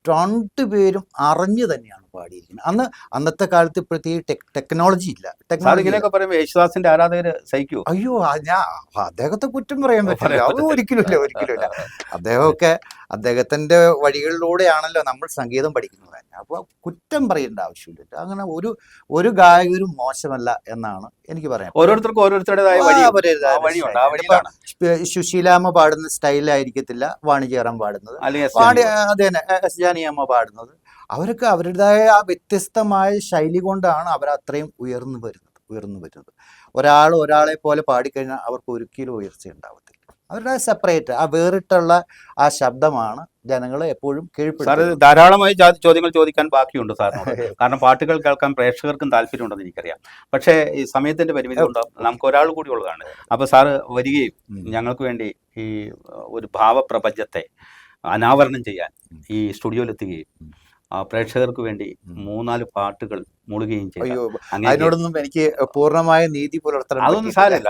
രണ്ടുപേരും അറിഞ്ഞു തന്നെയാണ് പാടിയിരിക്കുന്നത്. അന്നത്തെ കാലത്ത് ഇപ്പോഴത്തെ ടെക്നോളജി ഇല്ല. യേശുദാസിന്റെ ആരാധകര് സഹിക്കുമോ? അയ്യോ, ഞാൻ അദ്ദേഹത്തെ കുറ്റം പറയാൻ പറ്റില്ല, അത് ഒരിക്കലുമില്ല. അദ്ദേഹത്തിന്റെ വഴികളിലൂടെയാണല്ലോ നമ്മൾ സംഗീതം പഠിക്കുന്നത് തന്നെ. അപ്പോൾ കുറ്റം പറയേണ്ട ആവശ്യമില്ല. അങ്ങനെ ഒരു ഗായകരും മോശമല്ല എന്നാണ് എനിക്ക് പറയാൻ. ഓരോരുത്തർക്കും ഓരോരുത്തരുടേതായ സുശീലാമ്മ പാടുന്ന സ്റ്റൈലായിരിക്കത്തില്ല വാണി ജയറാം പാടുന്നത്, അത് തന്നെ എസ് ജാനകിയമ്മ പാടുന്നത്. അവരൊക്കെ അവരുടേതായ ആ വ്യത്യസ്തമായ ശൈലി കൊണ്ടാണ് അവർ അത്രയും ഉയർന്നു വരുന്നത്. ഒരാളെ പോലെ പാടിക്കഴിഞ്ഞാൽ അവർക്ക് ഒരിക്കലും ഉയർച്ച ഉണ്ടാവത്തില്ല. അവരുടെ സെപ്പറേറ്റ് ആ വേറിട്ടുള്ള ആ ശബ്ദമാണ് ജനങ്ങളെ എപ്പോഴും കീഴ്പ്പെടുത്തുന്നത്. ധാരാളമായി ചോദ്യങ്ങൾ ചോദിക്കാൻ ബാക്കിയുണ്ട് സാറിനോട്, കാരണം പാട്ടുകൾ കേൾക്കാൻ പ്രേക്ഷകർക്കും താല്പര്യമുണ്ടെന്ന് എനിക്കറിയാം. പക്ഷേ ഈ സമയത്തിന്റെ പരിമിതി കൊണ്ട് നമുക്ക് ഒരാൾ കൂടി ഉള്ളതാണ്. അപ്പൊ സാറ് വരികയും ഞങ്ങൾക്ക് വേണ്ടി ഈ ഒരു ഭാവപ്രപഞ്ചത്തെ അനാവരണം ചെയ്യാൻ ഈ സ്റ്റുഡിയോയിലെത്തുകയും പ്രേക്ഷകർക്ക് വേണ്ടി 3-4 പാട്ടുകൾ മൂളുകയും ചെയ്യും. അതിനോടൊന്നും എനിക്ക് പൂർണ്ണമായ നീതി പുലർത്തണം. അതൊന്നും സാരമില്ല.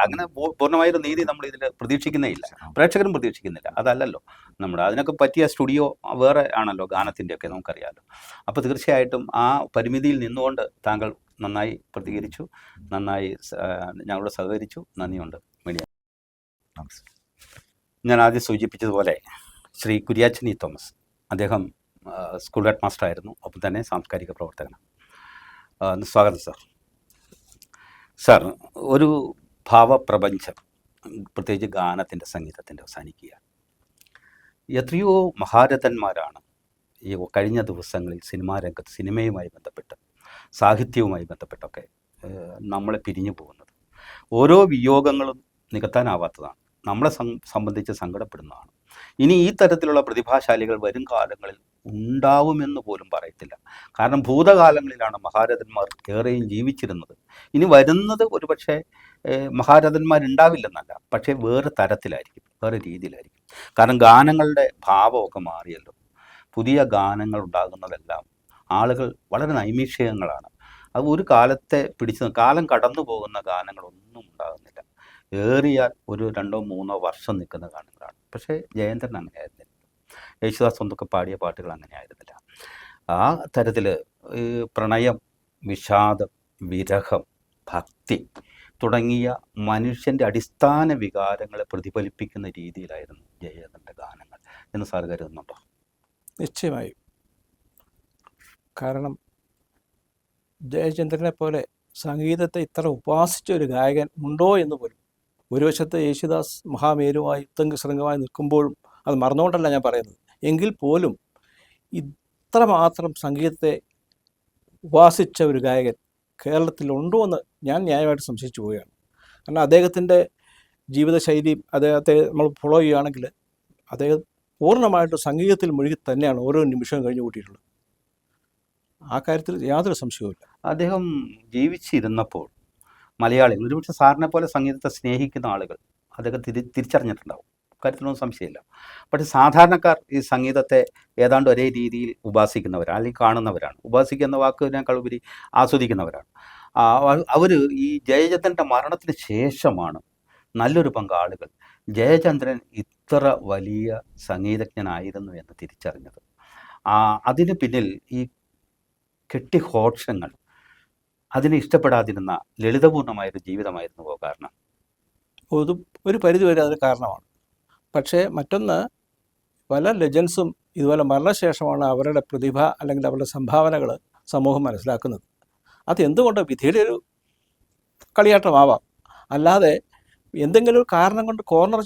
അങ്ങനെ പൂർണ്ണമായൊരു നീതി നമ്മൾ ഇതിൽ പ്രതീക്ഷിക്കുന്നേ ഇല്ല, പ്രേക്ഷകരും പ്രതീക്ഷിക്കുന്നില്ല. അതല്ലല്ലോ നമ്മുടെ അതിനൊക്കെ പറ്റിയ സ്റ്റുഡിയോ വേറെ ആണല്ലോ ഗാനത്തിൻ്റെ ഒക്കെ, നമുക്കറിയാമല്ലോ. അപ്പോൾ തീർച്ചയായിട്ടും ആ പരിമിതിയിൽ നിന്നുകൊണ്ട് താങ്കൾ നന്നായി പ്രതികരിച്ചു, നന്നായി ഞങ്ങളോട് സഹകരിച്ചു. നന്ദിയുണ്ട്. മീഡിയ ഞാൻ ആദ്യം സൂചിപ്പിച്ചതുപോലെ ശ്രീ കുര്യാച്ചൻ ഇ തോമസ്, അദ്ദേഹം സ്കൂൾ ഹെഡ് മാസ്റ്റർ ആയിരുന്നു, ഒപ്പം തന്നെ സാംസ്കാരിക പ്രവർത്തകനാണ്. സ്വാഗതം സാർ. സാർ, ഒരു ഭാവപ്രപഞ്ചം, പ്രത്യേകിച്ച് ഗാനത്തിൻ്റെ സംഗീതത്തിൻ്റെ അവസാനിക്കുകയാണ്. എത്രയോ മഹാരഥന്മാരാണ് ഈ കഴിഞ്ഞ ദിവസങ്ങളിൽ സിനിമാ രംഗത്ത് സിനിമയുമായി ബന്ധപ്പെട്ട് സാഹിത്യവുമായി ബന്ധപ്പെട്ടൊക്കെ നമ്മളെ പിരിഞ്ഞു പോകുന്നത്. ഓരോ വിയോഗങ്ങളും നികത്താനാവാത്തതാണ്, നമ്മളെ സംബന്ധിച്ച് സങ്കടപ്പെടുന്നതാണ്. ഇനി ഈ തരത്തിലുള്ള പ്രതിഭാശാലികൾ വരും കാലങ്ങളിൽ ഉണ്ടാവുമെന്ന് പോലും പറയത്തില്ല. കാരണം ഭൂതകാലങ്ങളിലാണ് മഹാരഥന്മാർ ഏറെയും ജീവിച്ചിരുന്നത്. ഇനി വരുന്നത് ഒരുപക്ഷെ മഹാരഥന്മാരുണ്ടാവില്ലെന്നല്ല, പക്ഷേ വേറെ തരത്തിലായിരിക്കും, വേറെ രീതിയിലായിരിക്കും. കാരണം ഗാനങ്ങളുടെ ഭാവമൊക്കെ മാറിയല്ലോ. പുതിയ ഗാനങ്ങൾ ഉണ്ടാകുന്നതെല്ലാം ആളുകൾ വളരെ നൈമിഷികങ്ങളാണ്. അത് ഒരു കാലത്തെ കാലം കടന്നു പോകുന്ന ഗാനങ്ങളൊന്നും ഉണ്ടാകുന്നില്ല. ഏറിയാൽ ഒരു 2-3 വർഷം നിൽക്കുന്ന ഗാനങ്ങളാണ്. പക്ഷേ ജയേന്ദ്രൻ അങ്ങനെയായിരുന്നില്ല. യേശുദാസ് ഒന്നൊക്കെ പാടിയ പാട്ടുകൾ അങ്ങനെ ആയിരുന്നില്ല. ആ തരത്തിൽ പ്രണയം, വിഷാദം, വിരഹം, ഭക്തി തുടങ്ങിയ മനുഷ്യൻ്റെ അടിസ്ഥാന വികാരങ്ങളെ പ്രതിഫലിപ്പിക്കുന്ന രീതിയിലായിരുന്നു ജയേന്ദ്രൻ്റെ ഗാനങ്ങൾ എന്ന് സാർ കരുതുന്നുണ്ടോ? നിശ്ചയമായും. കാരണം ജയചന്ദ്രനെ പോലെ സംഗീതത്തെ ഇത്ര ഉപാസിച്ച ഒരു ഗായകൻ ഉണ്ടോ എന്ന് പോലും. ഒരു വശത്ത് യേശുദാസ് മഹാമേരുമായി ഉത്തംഗശൃംഗമായി നിൽക്കുമ്പോഴും, അത് മറന്നുകൊണ്ടല്ല ഞാൻ പറയുന്നത്, എങ്കിൽ പോലും ഇത്രമാത്രം സംഗീതത്തെ ഉപാസിച്ച ഒരു ഗായകൻ കേരളത്തിലുണ്ടോ എന്ന് ഞാൻ ന്യായമായിട്ട് സംശയിച്ചു പോവുകയാണ്. കാരണം അദ്ദേഹത്തിൻ്റെ ജീവിതശൈലിയും അദ്ദേഹത്തെ നമ്മൾ ഫോളോ ചെയ്യുകയാണെങ്കിൽ അദ്ദേഹം പൂർണ്ണമായിട്ട് സംഗീതത്തിൽ മുഴുകി തന്നെയാണ് ഓരോ നിമിഷവും കഴിഞ്ഞു കൂട്ടിയിട്ടുള്ളത്. ആ കാര്യത്തിൽ യാതൊരു സംശയവുമില്ല. അദ്ദേഹം ജീവിച്ചിരുന്നപ്പോൾ മലയാളികൾ, ഒരുപക്ഷെ സാറിനെ പോലെ സംഗീതത്തെ സ്നേഹിക്കുന്ന ആളുകൾ അദ്ദേഹം തിരിച്ചറിഞ്ഞിട്ടുണ്ടാവും, കാര്യത്തിലൊന്നും സംശയമില്ല. പക്ഷേ സാധാരണക്കാർ ഈ സംഗീതത്തെ ഏതാണ്ട് ഒരേ രീതിയിൽ ഉപാസിക്കുന്നവരാണ്, അല്ലെങ്കിൽ കാണുന്നവരാണ്. ഉപാസിക്കുന്ന വാക്കിനേക്കാൾ ഉപരി ആസ്വദിക്കുന്നവരാണ്. അവർ ഈ ജയചന്ദ്രൻ്റെ മരണത്തിന് ശേഷമാണ് നല്ലൊരു പങ്ക് ആളുകൾ ജയചന്ദ്രൻ ഇത്ര വലിയ സംഗീതജ്ഞനായിരുന്നു എന്ന് തിരിച്ചറിഞ്ഞത്. അതിന് പിന്നിൽ ഈ കെട്ടിഘോഷങ്ങൾ, അതിനെ ഇഷ്ടപ്പെടാതിരുന്ന ലളിതപൂർണമായൊരു ജീവിതമായിരുന്നു കാരണം. ഒരു പരിധിവരെ അതിന് കാരണമാണ്. പക്ഷേ മറ്റൊന്ന്, പല ലെജൻസും ഇതുപോലെ മരണശേഷമാണ് അവരുടെ പ്രതിഭ അല്ലെങ്കിൽ അവരുടെ സംഭാവനകൾ സമൂഹം മനസ്സിലാക്കുന്നത്. അത് എന്തുകൊണ്ട് വിധിയുടെ ഒരു കളിയാട്ടമാവാം, അല്ലാതെ എന്തെങ്കിലും ഒരു കാരണം കൊണ്ട് കോർണർ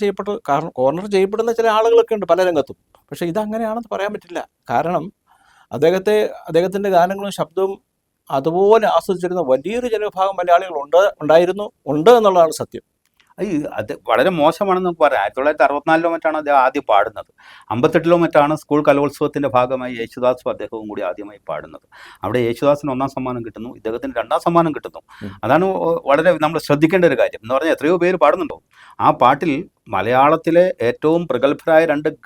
ചെയ്യപ്പെടുന്ന ചില ആളുകളൊക്കെ ഉണ്ട് പല രംഗത്തും. പക്ഷേ ഇതങ്ങനെയാണെന്ന് പറയാൻ പറ്റില്ല. കാരണം അദ്ദേഹത്തിൻ്റെ ഗാനങ്ങളും ശബ്ദവും അതുപോലെ ആസ്വദിച്ചിരുന്ന വലിയൊരു ജനവിഭാഗം മലയാളികൾ ഉണ്ട് എന്നുള്ളതാണ് സത്യം. അത് വളരെ മോശമാണെന്ന് നമുക്ക് പറയാം. 1964 മറ്റാണ് അദ്ദേഹം ആദ്യം പാടുന്നത്. 58 മറ്റാണ് സ്കൂൾ കലോത്സവത്തിൻ്റെ ഭാഗമായി യേശുദാസും അദ്ദേഹവും കൂടി ആദ്യമായി പാടുന്നത്. അവിടെ യേശുദാസിന് 1ാം സമ്മാനം കിട്ടുന്നു, ഇദ്ദേഹത്തിന് 2ാം സമ്മാനം കിട്ടുന്നു. അതാണ് വളരെ നമ്മൾ ശ്രദ്ധിക്കേണ്ട ഒരു കാര്യം എന്ന് പറഞ്ഞാൽ, എത്രയോ പേര് പാടുന്നുണ്ടോ ആ പാട്ടിൽ. മലയാളത്തിലെ ഏറ്റവും പ്രഗത്ഭരായ 2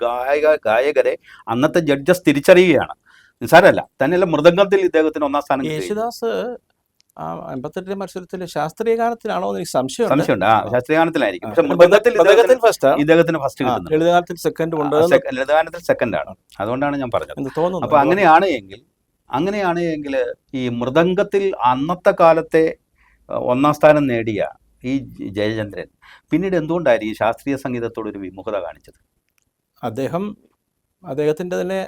ഗായകരെ അന്നത്തെ ജഡ്ജസ് തിരിച്ചറിയുകയാണ്. നിസ്സാരമല്ല. തന്നെയല്ല, മൃദംഗത്തിൽ ഇദ്ദേഹത്തിന് 1ാം സ്ഥാനം. യേശുദാസ് 58 മത്സരത്തിൽ ശാസ്ത്രീയ ഗാനത്തിലാണോ എന്ന് എനിക്ക് സംശയമുണ്ട്. ശാസ്ത്രീയ ഗാനത്തിലായിരിക്കും. പക്ഷെ മൃദംഗത്തിൽ ഫസ്റ്റ്, ഇദ്ദേഹത്തിന് ഫസ്റ്റ് കിട്ടുന്നു. ലളിതഗാനത്തിൽ സെക്കൻഡ് ഉണ്ട്. ലളിതഗാനത്തിൽ സെക്കൻഡാണ്. അതുകൊണ്ടാണ് ഞാൻ പറഞ്ഞത്. അപ്പൊ അങ്ങനെയാണ് എങ്കിൽ ഈ മൃദംഗത്തിൽ അന്നത്തെ കാലത്തെ 1ാം സ്ഥാനം നേടിയ ഈ ജയചന്ദ്രൻ പിന്നീട് എന്തുകൊണ്ടായിരിക്കും ശാസ്ത്രീയ സംഗീതത്തോടൊരു വിമുഖത കാണിച്ചത്? അദ്ദേഹത്തിൻ്റെ തന്നെ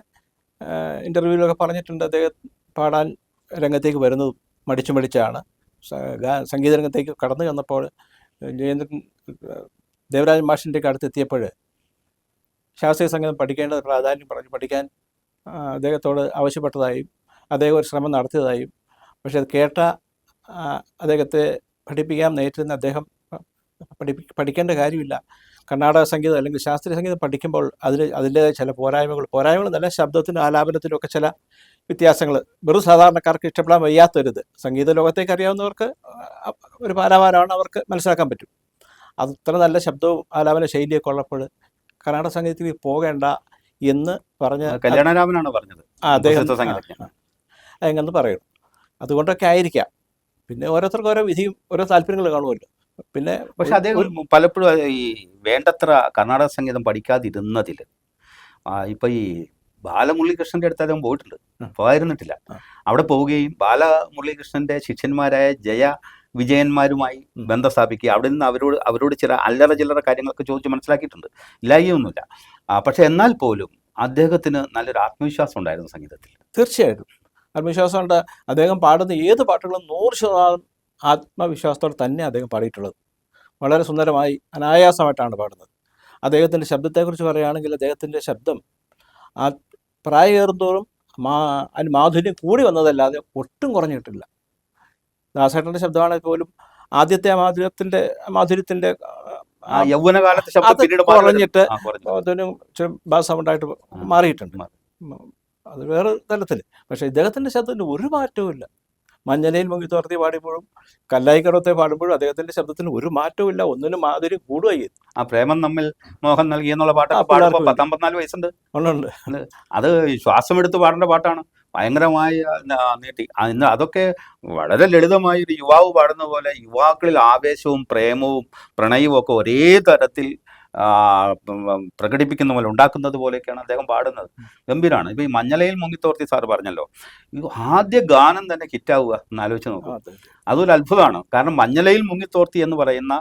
ഇൻ്റർവ്യൂവിലൊക്കെ പറഞ്ഞിട്ടുണ്ട്, അദ്ദേഹം പാടാൻ രംഗത്തേക്ക് വരുന്നത് മടിച്ചാണ്. സംഗീത രംഗത്തേക്ക് കടന്നു ചെന്നപ്പോൾ ജയേന്ദ്രൻ ദേവരാജൻ മാഷിൻ്റെയൊക്കെ അടുത്തെത്തിയപ്പോൾ ശാസ്ത്രീയ സംഗീതം പഠിക്കേണ്ടത് പ്രാധാന്യം പറഞ്ഞ് പഠിക്കാൻ അദ്ദേഹത്തോട് ആവശ്യപ്പെട്ടതായും അദ്ദേഹം ഒരു ശ്രമം നടത്തിയതായും, പക്ഷെ അത് കേട്ട അദ്ദേഹത്തെ പഠിപ്പിക്കാൻ നേരിടുന്ന അദ്ദേഹം പഠിക്കേണ്ട കാര്യമില്ല, കർണാടക സംഗീതം അല്ലെങ്കിൽ ശാസ്ത്രീയ സംഗീതം പഠിക്കുമ്പോൾ അതിൻ്റേതായ ചില പോരായ്മകൾ നല്ല ശബ്ദത്തിനും ആലാപനത്തിനും ഒക്കെ ചില വ്യത്യാസങ്ങൾ വെറും സാധാരണക്കാർക്ക് ഇഷ്ടപ്പെടാൻ വയ്യാത്തൊരിത് സംഗീത ലോകത്തേക്ക് അറിയാവുന്നവർക്ക് ഒരു പാരാവാരമാണ്, അവർക്ക് മനസ്സിലാക്കാൻ പറ്റും. അത് ഇത്ര നല്ല ശബ്ദവും ആലാപന ശൈലിയൊക്കെ ഉള്ളപ്പോൾ കർണാടക സംഗീതത്തിൽ പോകേണ്ട എന്ന് പറഞ്ഞ് കല്യാണരാമനാണ് പറഞ്ഞത്. അദ്ദേഹം എങ്ങനെ പറയണം. അതുകൊണ്ടൊക്കെ ആയിരിക്കാം. പിന്നെ ഓരോരുത്തർക്കും ഓരോ വിധിയും ഓരോ താല്പര്യങ്ങൾ കാണുമല്ലോ. പിന്നെ പക്ഷെ അദ്ദേഹം പലപ്പോഴും ഈ വേണ്ടത്ര കർണാടക സംഗീതം പഠിക്കാതിരുന്നതിൽ ഇപ്പം ഈ ബാലമുരളീകൃഷ്ണൻ്റെ അടുത്ത് അദ്ദേഹം പോയിരുന്നിട്ടില്ല. അവിടെ പോവുകയും ബാലമുരളീകൃഷ്ണൻ്റെ ശിഷ്യന്മാരായ വിജയന്മാരുമായി ബന്ധം സ്ഥാപിക്കുക, അവിടെ നിന്ന് അവരോട് ചില ചില്ലറ കാര്യങ്ങളൊക്കെ ചോദിച്ച് മനസ്സിലാക്കിയിട്ടുണ്ട്, ഇല്ലായൊന്നുമില്ല. പക്ഷെ എന്നാൽ പോലും അദ്ദേഹത്തിന് നല്ലൊരു ആത്മവിശ്വാസം ഉണ്ടായിരുന്നു സംഗീതത്തിൽ. തീർച്ചയായിട്ടും ആത്മവിശ്വാസമുണ്ട്. അദ്ദേഹം പാടുന്ന ഏത് പാട്ടുകളും 100% ആത്മവിശ്വാസത്തോടെ തന്നെ അദ്ദേഹം പാടിയിട്ടുള്ളത്. വളരെ സുന്ദരമായി അനായാസമായിട്ടാണ് പാടുന്നത്. അദ്ദേഹത്തിൻ്റെ ശബ്ദത്തെക്കുറിച്ച് പറയുകയാണെങ്കിൽ അദ്ദേഹത്തിൻ്റെ ശബ്ദം പ്രായമേറുന്തോറും അതിന് മാധുര്യം കൂടി വന്നതല്ലാതെ ഒട്ടും കുറഞ്ഞിട്ടില്ല. ദാസേട്ടൻ്റെ ശബ്ദമാണെങ്കിൽ പോലും ആദ്യത്തെ മാധുര്യത്തിൻ്റെ യൗവനകാലത്ത് കുറഞ്ഞിട്ട് അതിന് ബാസ് സൗണ്ടായിട്ട് മാറിയിട്ടുണ്ട്. അത് വേറെ തലത്തിൽ. പക്ഷേ ഇദ്ദേഹത്തിൻ്റെ ശബ്ദത്തിന് ഒരു മാറ്റവും ഇല്ല. മഞ്ഞലയിൽ മുങ്ങി തോർത്തി പാടുമ്പോഴും കല്ലായിക്കടത്തെ പാടുമ്പോഴും അദ്ദേഹത്തിന്റെ ശബ്ദത്തിന് ഒരു മാറ്റവും ഇല്ല. ഒന്നിനും മാധുര്യം കൂടുകയും. ആ പ്രേമം നമ്മിൽ മോഹൻ നൽകി എന്നുള്ള പാട്ടൊക്കെ പാടുമ്പോൾ 14 വയസ്സുണ്ട്. ഉണ്ട്. അത് ശ്വാസം എടുത്ത് പാടേണ്ട പാട്ടാണ്. ഭയങ്കരമായ നീട്ടി. ഇന്ന് അതൊക്കെ വളരെ ലളിതമായ ഒരു യുവാവ് പാടുന്ന പോലെ യുവാക്കളിൽ ആവേശവും പ്രേമവും പ്രണയവും ഒക്കെ ഒരേ തരത്തിൽ പ്രകടിപ്പിക്കുന്ന പോലെ ഉണ്ടാക്കുന്നത് പോലെയൊക്കെയാണ് അദ്ദേഹം പാടുന്നത്. ഗംഭീരമാണ്. ഇപ്പൊ ഈ മഞ്ഞലയിൽ മുങ്ങിത്തോർത്തി സാറ് പറഞ്ഞല്ലോ, ഈ ആദ്യ ഗാനം തന്നെ ഹിറ്റാവുക എന്ന് ആലോചിച്ച് നോക്കും. അതൊരു അത്ഭുതമാണ്. കാരണം മഞ്ഞലയിൽ മുങ്ങിത്തോർത്തി എന്ന് പറയുന്ന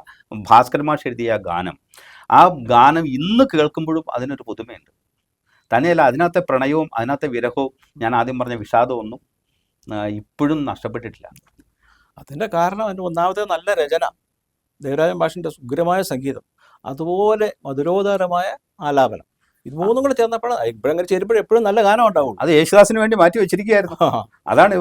ഭാസ്കരൻ മാഷ് എഴുതിയ ഗാനം, ആ ഗാനം ഇന്ന് കേൾക്കുമ്പോഴും അതിനൊരു പുതുമയുണ്ട്. തന്നെയല്ല, അതിനകത്തെ പ്രണയവും അതിനകത്തെ വിരഹവും ഞാൻ ആദ്യം പറഞ്ഞ വിഷാദവും ഒന്നും ഇപ്പോഴും നഷ്ടപ്പെട്ടിട്ടില്ല. അതിൻ്റെ കാരണം അതിൻ്റെ ഒന്നാമത്തെ നല്ല രചന, ദേവരാജൻ മാഷിൻ്റെ ഉഗ്രമായ സംഗീതം, അതുപോലെ മധുരോദാരമായ ആലാപനം. ഇത് മൂന്നും കൂടെ ചേർന്നപ്പോഴാണ് ഇപ്പോഴങ്ങനെ ചേരുമ്പോഴും എപ്പോഴും നല്ല ഗാനം ഉണ്ടാവും. അത് യേശുദാസിന് വേണ്ടി മാറ്റി വെച്ചിരിക്കുകയായിരുന്നു. അതാണ്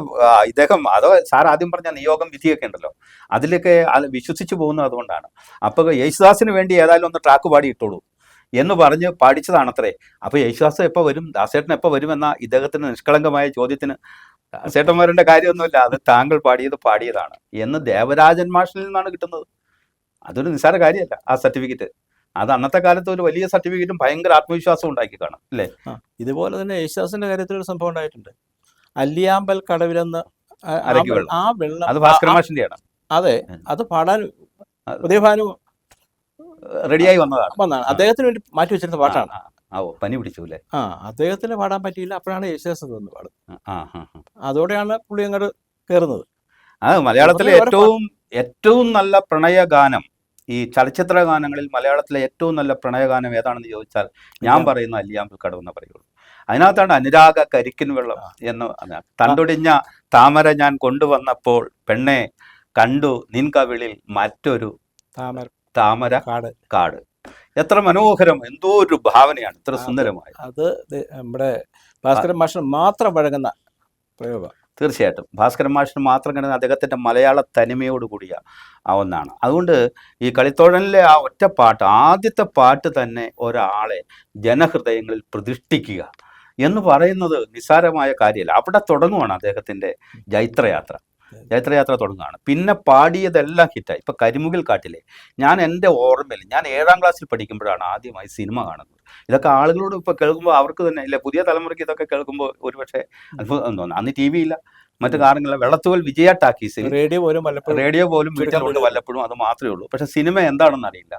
ഇദ്ദേഹം, അതോ സാർ ആദ്യം പറഞ്ഞ നിയോഗം വിധിയൊക്കെ ഉണ്ടല്ലോ, അതിലൊക്കെ വിശ്വസിച്ച് പോകുന്നത് അതുകൊണ്ടാണ്. അപ്പോൾ യേശുദാസിന് വേണ്ടി ഏതായാലും ഒന്ന് ട്രാക്ക് പാടി ഇട്ടോളൂ എന്ന് പറഞ്ഞ് പാടിച്ചതാണത്രേ. അപ്പോൾ യേശുദാസ് എപ്പോൾ വരും, ദാസേട്ടൻ എപ്പോൾ വരുമെന്ന ഇദ്ദേഹത്തിന് നിഷ്കളങ്കമായ ചോദ്യത്തിന് ദാസേട്ടന്മാരുടെ കാര്യമൊന്നുമില്ല, അത് താങ്കൾ പാടിയതാണ് എന്ന് ദേവരാജൻ മാഷിൽ നിന്നാണ് കിട്ടുന്നത്. അതൊരു നിസ്സാര കാര്യമല്ല ആ സർട്ടിഫിക്കറ്റ്. അത് അന്നത്തെ കാലത്ത് ഒരു വലിയ സർട്ടിഫിക്കറ്റും ഭയങ്കര ആത്മവിശ്വാസം ഉണ്ടാക്കി കാണും അല്ലേ. ഇതുപോലെ തന്നെ യേശുദാസിന്റെ കാര്യത്തിൽ ഒരു സംഭവം ഉണ്ടായിട്ടുണ്ട്. അല്ലിയാമ്പൽ കടവിലെന്ന് ആ വെള്ളം, അത് ഭാസ്കരൻ മാഷിന്റെയാണ്. അതെ, അത് പാടാൻ ഉദയഭാനു റെഡിയായി വന്നതാണ്. അദ്ദേഹത്തിന് വേണ്ടി മാറ്റി വെച്ചിരുന്ന പാട്ടാണ്. പനി പിടിച്ചു അല്ലേ. അദ്ദേഹത്തിന് പാടാൻ പറ്റിയില്ല. അപ്പോഴാണ് യേശുദാസ് വന്ന് പാടും. അതോടെയാണ് പുള്ളി അങ്ങോട്ട് കയറുന്നത്. മലയാളത്തിലെ ഏറ്റവും നല്ല പ്രണയഗാനം, ഈ ചലച്ചിത്ര ഗാനങ്ങളിൽ മലയാളത്തിലെ ഏറ്റവും നല്ല പ്രണയഗാനം ഏതാണെന്ന് ചോദിച്ചാൽ ഞാൻ പറയുന്ന അല്ലിയാമ്പൽ കടവ് എന്ന് പറയുള്ളൂ. അതിനകത്താണ് അനുരാഗ കരിക്കിൻ വെള്ളം എന്ന്, തണ്ടൊടിഞ്ഞ താമര ഞാൻ കൊണ്ടുവന്നപ്പോൾ പെണ്ണെ കണ്ടു നിൻ കവിളിൽ മറ്റൊരു താമര കാട്. എത്ര മനോഹരം, എന്തോ ഒരു ഭാവനയാണ്, എത്ര സുന്ദരമായി. അത് നമ്മുടെ ഭാസ്കരൻ മാഷിന് മാത്രം വഴങ്ങുന്ന പ്രയോഗം. തീർച്ചയായിട്ടും ഭാസ്കരൻ മാഷിന് മാത്രം കിടന്ന അദ്ദേഹത്തിൻ്റെ മലയാള തനിമയോട് കൂടിയ ഒന്നാണ്. അതുകൊണ്ട് ഈ കളിത്തോഴനിലെ ആ ഒറ്റ പാട്ട്, ആദ്യത്തെ പാട്ട് തന്നെ ഒരാളെ ജനഹൃദയങ്ങളിൽ പ്രതിഷ്ഠിക്കുക എന്ന് പറയുന്നത് നിസ്സാരമായ കാര്യമല്ല. അവിടെ തുടങ്ങുവാണ് അദ്ദേഹത്തിൻ്റെ ജൈത്രയാത്ര തുടങ്ങുകയാണ്. പിന്നെ പാടിയതെല്ലാം ഹിറ്റായി. ഇപ്പം കരിമുകിൽ കാട്ടിലെ, ഞാൻ എൻ്റെ ഓർമ്മയിൽ ഞാൻ 7ാം ക്ലാസ്സിൽ പഠിക്കുമ്പോഴാണ് ആദ്യമായി സിനിമ കാണുന്നത്. ഇതൊക്കെ ആളുകളോട് ഇപ്പോൾ കേൾക്കുമ്പോൾ അവർക്ക് തന്നെ ഇല്ല, പുതിയ തലമുറയ്ക്ക് ഇതൊക്കെ കേൾക്കുമ്പോൾ ഒരുപക്ഷെ അത്ഭുതം തോന്നുന്നു. അന്ന് TV ഇല്ല, മറ്റു കാര്യങ്ങളില്ല. വെള്ളത്തുവൽ വിജയ ടാക്കീസിൽ റേഡിയോ പോലും വീട്ടിലുണ്ട് വല്ലപ്പോഴും, അത് മാത്രമേ ഉള്ളൂ. പക്ഷെ സിനിമ എന്താണെന്ന് അറിയില്ല.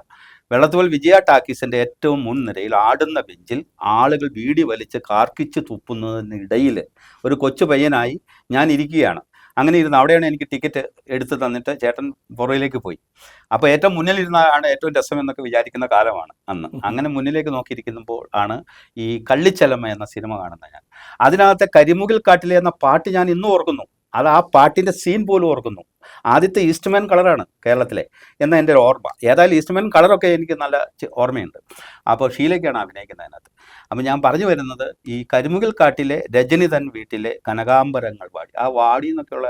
വെള്ളത്തുവൽ വിജയ ടാക്കീസിൻ്റെ ഏറ്റവും മുൻനിരയിൽ ആടുന്ന ബെഞ്ചിൽ ആളുകൾ ബീഡി വലിച്ച് കാർക്കിച്ച് തുപ്പുന്നതിനിടയിൽ ഒരു കൊച്ചു പയ്യനായി ഞാൻ ഇരിക്കുകയാണ്. അങ്ങനെ ഇരുന്ന് അവിടെയാണ് എനിക്ക് ടിക്കറ്റ് എടുത്ത് തന്നിട്ട് ചേട്ടൻ പുറയിലേക്ക് പോയി. അപ്പോൾ ഏറ്റവും മുന്നിലിരുന്നാണ് ഏറ്റവും രസം എന്നൊക്കെ വിചാരിക്കുന്ന കാലമാണ് അന്ന്. അങ്ങനെ മുന്നിലേക്ക് നോക്കിയിരിക്കുമ്പോൾ ആണ് ഈ കള്ളിച്ചെലമ്മ എന്ന സിനിമ കാണുന്നത് ഞാൻ. അതിനകത്തെ കരിമുകിൽ കാട്ടിലെ എന്ന പാട്ട് ഞാൻ ഇന്നും ഓർക്കുന്നു. അത് ആ പാട്ടിൻ്റെ സീൻ പോലും ഓർക്കുന്നു. ആദ്യത്തെ ഈസ്റ്റ്മാൻ കളറാണ് കേരളത്തിലെ എന്ന എൻ്റെ ഒരു ഓർമ്മ. ഏതായാലും ഈസ്റ്റ്മാൻ കളറൊക്കെ എനിക്ക് നല്ല ഓർമ്മയുണ്ട്. അപ്പോൾ ഷീലയ്ക്കാണ് അഭിനയിക്കുന്നത് അതിനകത്ത്. അപ്പം ഞാൻ പറഞ്ഞു വരുന്നത്, ഈ കരിമുകിൽ കാട്ടിലെ രജനി തൻ വീട്ടിലെ കനകാംബരങ്ങൾ വാടി, ആ വാടി എന്നൊക്കെയുള്ള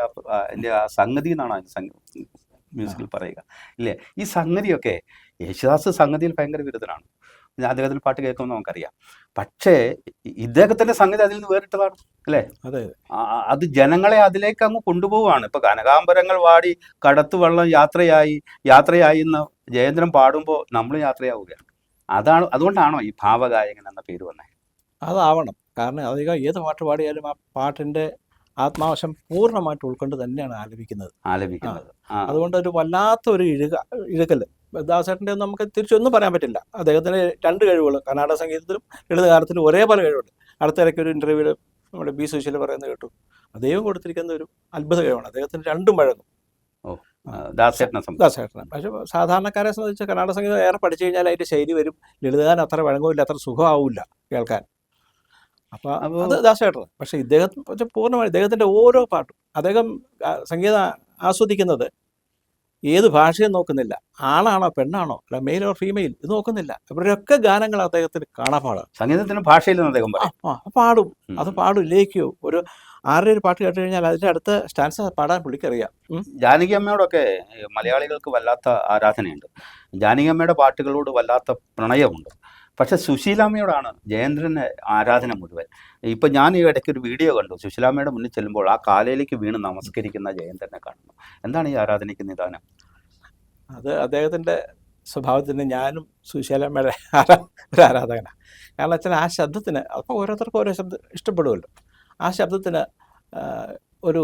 എൻ്റെ ആ സംഗതി എന്നാണ് അതിന് മ്യൂസിക്കിൽ പറയുക ഇല്ലേ. ഈ സംഗതിയൊക്കെ യേശുദാസ് സംഗതിയിൽ ഭയങ്കര വിരുദ്ധനാണ്. അദ്ദേഹത്തിന് പാട്ട് കേൾക്കുമ്പോൾ നമുക്കറിയാം. പക്ഷേ ഇദ്ദേഹത്തിൻ്റെ സംഗതി അതിൽ നിന്ന് വേറിട്ടതാണ് അല്ലേ. അതെ, അത് ജനങ്ങളെ അതിലേക്ക് അങ്ങ് കൊണ്ടുപോവുകയാണ്. ഇപ്പൊ കനകാംബരങ്ങൾ വാടി കടത്തു വെള്ളം യാത്രയായി എന്ന് ജയേന്ദ്രൻ പാടുമ്പോൾ നമ്മൾ യാത്രയാവുകയാണ്. അതുകൊണ്ടാണോ ഈ ഭാവഗായകൻ എന്ന പേര് വന്നത്? അതാവണം. കാരണം അധികം ഏത് പാട്ട് പാടിയാലും ആ പാട്ടിന്റെ ആത്മാവശം പൂർണ്ണമായിട്ട് ഉൾക്കൊണ്ട് തന്നെയാണ് ആലപിക്കുന്നത്. അതുകൊണ്ട് ഒരു വല്ലാത്തൊരു ഇഴുകല് ദാസേട്ടൻ്റെ ഒന്നും നമുക്ക് തിരിച്ചൊന്നും പറയാൻ പറ്റില്ല. അദ്ദേഹത്തിന് 2 കഴിവുകൾ, കർണാടക സംഗീതത്തിലും ലളിതഗാനത്തിലും ഒരേപോലെ കഴിവുണ്ട്. അടുത്തിടയ്ക്ക് ഒരു ഇന്റർവ്യൂവിൽ നമ്മുടെ B. സുശീല പറയുന്നത് കേട്ടു. ദൈവം കൊടുത്തിരിക്കുന്ന ഒരു അത്ഭുത കഴിവാണ്. അദ്ദേഹത്തിന് 2ഉം വഴങ്ങും ദാസേട്ടന്. പക്ഷെ സാധാരണക്കാരെ സംബന്ധിച്ച് കർണാടക സംഗീതം ഏറെ പഠിച്ചു കഴിഞ്ഞാൽ അതിൻ്റെ ശൈലി വരും. ലളിതഗാനം അത്ര വഴങ്ങില്ല, അത്ര സുഖമാവില്ല കേൾക്കാൻ. അപ്പോൾ അത് ദാസേട്ടന്. പക്ഷേ ഇദ്ദേഹം പൂർണ്ണമായി ഇദ്ദേഹത്തിൻ്റെ ഓരോ പാട്ടും, അദ്ദേഹം സംഗീതം ആസ്വദിക്കുന്നത് ഏത് ഭാഷയും നോക്കുന്നില്ല, ആണാണോ പെണ്ണാണോ അല്ല മെയിൽ ഓർ ഫീമെയിൽ ഇത് നോക്കുന്നില്ല. ഇവരുടെയൊക്കെ ഗാനങ്ങൾ അദ്ദേഹത്തിന് കാണാപ്പാടാണ്. സംഗീതത്തിന് ഭാഷയില്ലെന്ന് അദ്ദേഹം പാടും. അത് പാടും, ലയിക്കോ. ഒരു ഒരു പാട്ട് കേട്ട് കഴിഞ്ഞാൽ അതിൻ്റെ അടുത്ത സ്റ്റാൻസ് പാടാൻ പുള്ളിക്കറിയാം. ജാനകി അമ്മയോടൊക്കെ മലയാളികൾക്ക് വല്ലാത്ത ആരാധനയുണ്ട്. ജാനകി അമ്മയുടെ പാട്ടുകളോട് വല്ലാത്ത പ്രണയമുണ്ട്. പക്ഷെ സുശീലാമ്മയോടാണ് ജയേന്ദ്രന് ആരാധന മുഴുവൻ. ഇപ്പം ഞാൻ ഈ ഇടയ്ക്ക് ഒരു വീഡിയോ കണ്ടു. സുശീലാമ്മയുടെ മുന്നിൽ ചെല്ലുമ്പോൾ ആ കാലയിലേക്ക് വീണ് നമസ്കരിക്കുന്ന ജയേന്ദ്രനെ കാണുന്നു. എന്താണ് ഈ ആരാധനയ്ക്ക് നിദാനം? അത് അദ്ദേഹത്തിൻ്റെ സ്വഭാവത്തിന് ഞാനും സുശീലാമ്മയുടെ ഒരു ആരാധകനാണ്. കാരണം വെച്ചാൽ ആ ശബ്ദത്തിന് അപ്പോൾ ഓരോരുത്തർക്കും ഓരോ ശബ്ദം ഇഷ്ടപ്പെടുമല്ലോ. ആ ശബ്ദത്തിന് ഒരു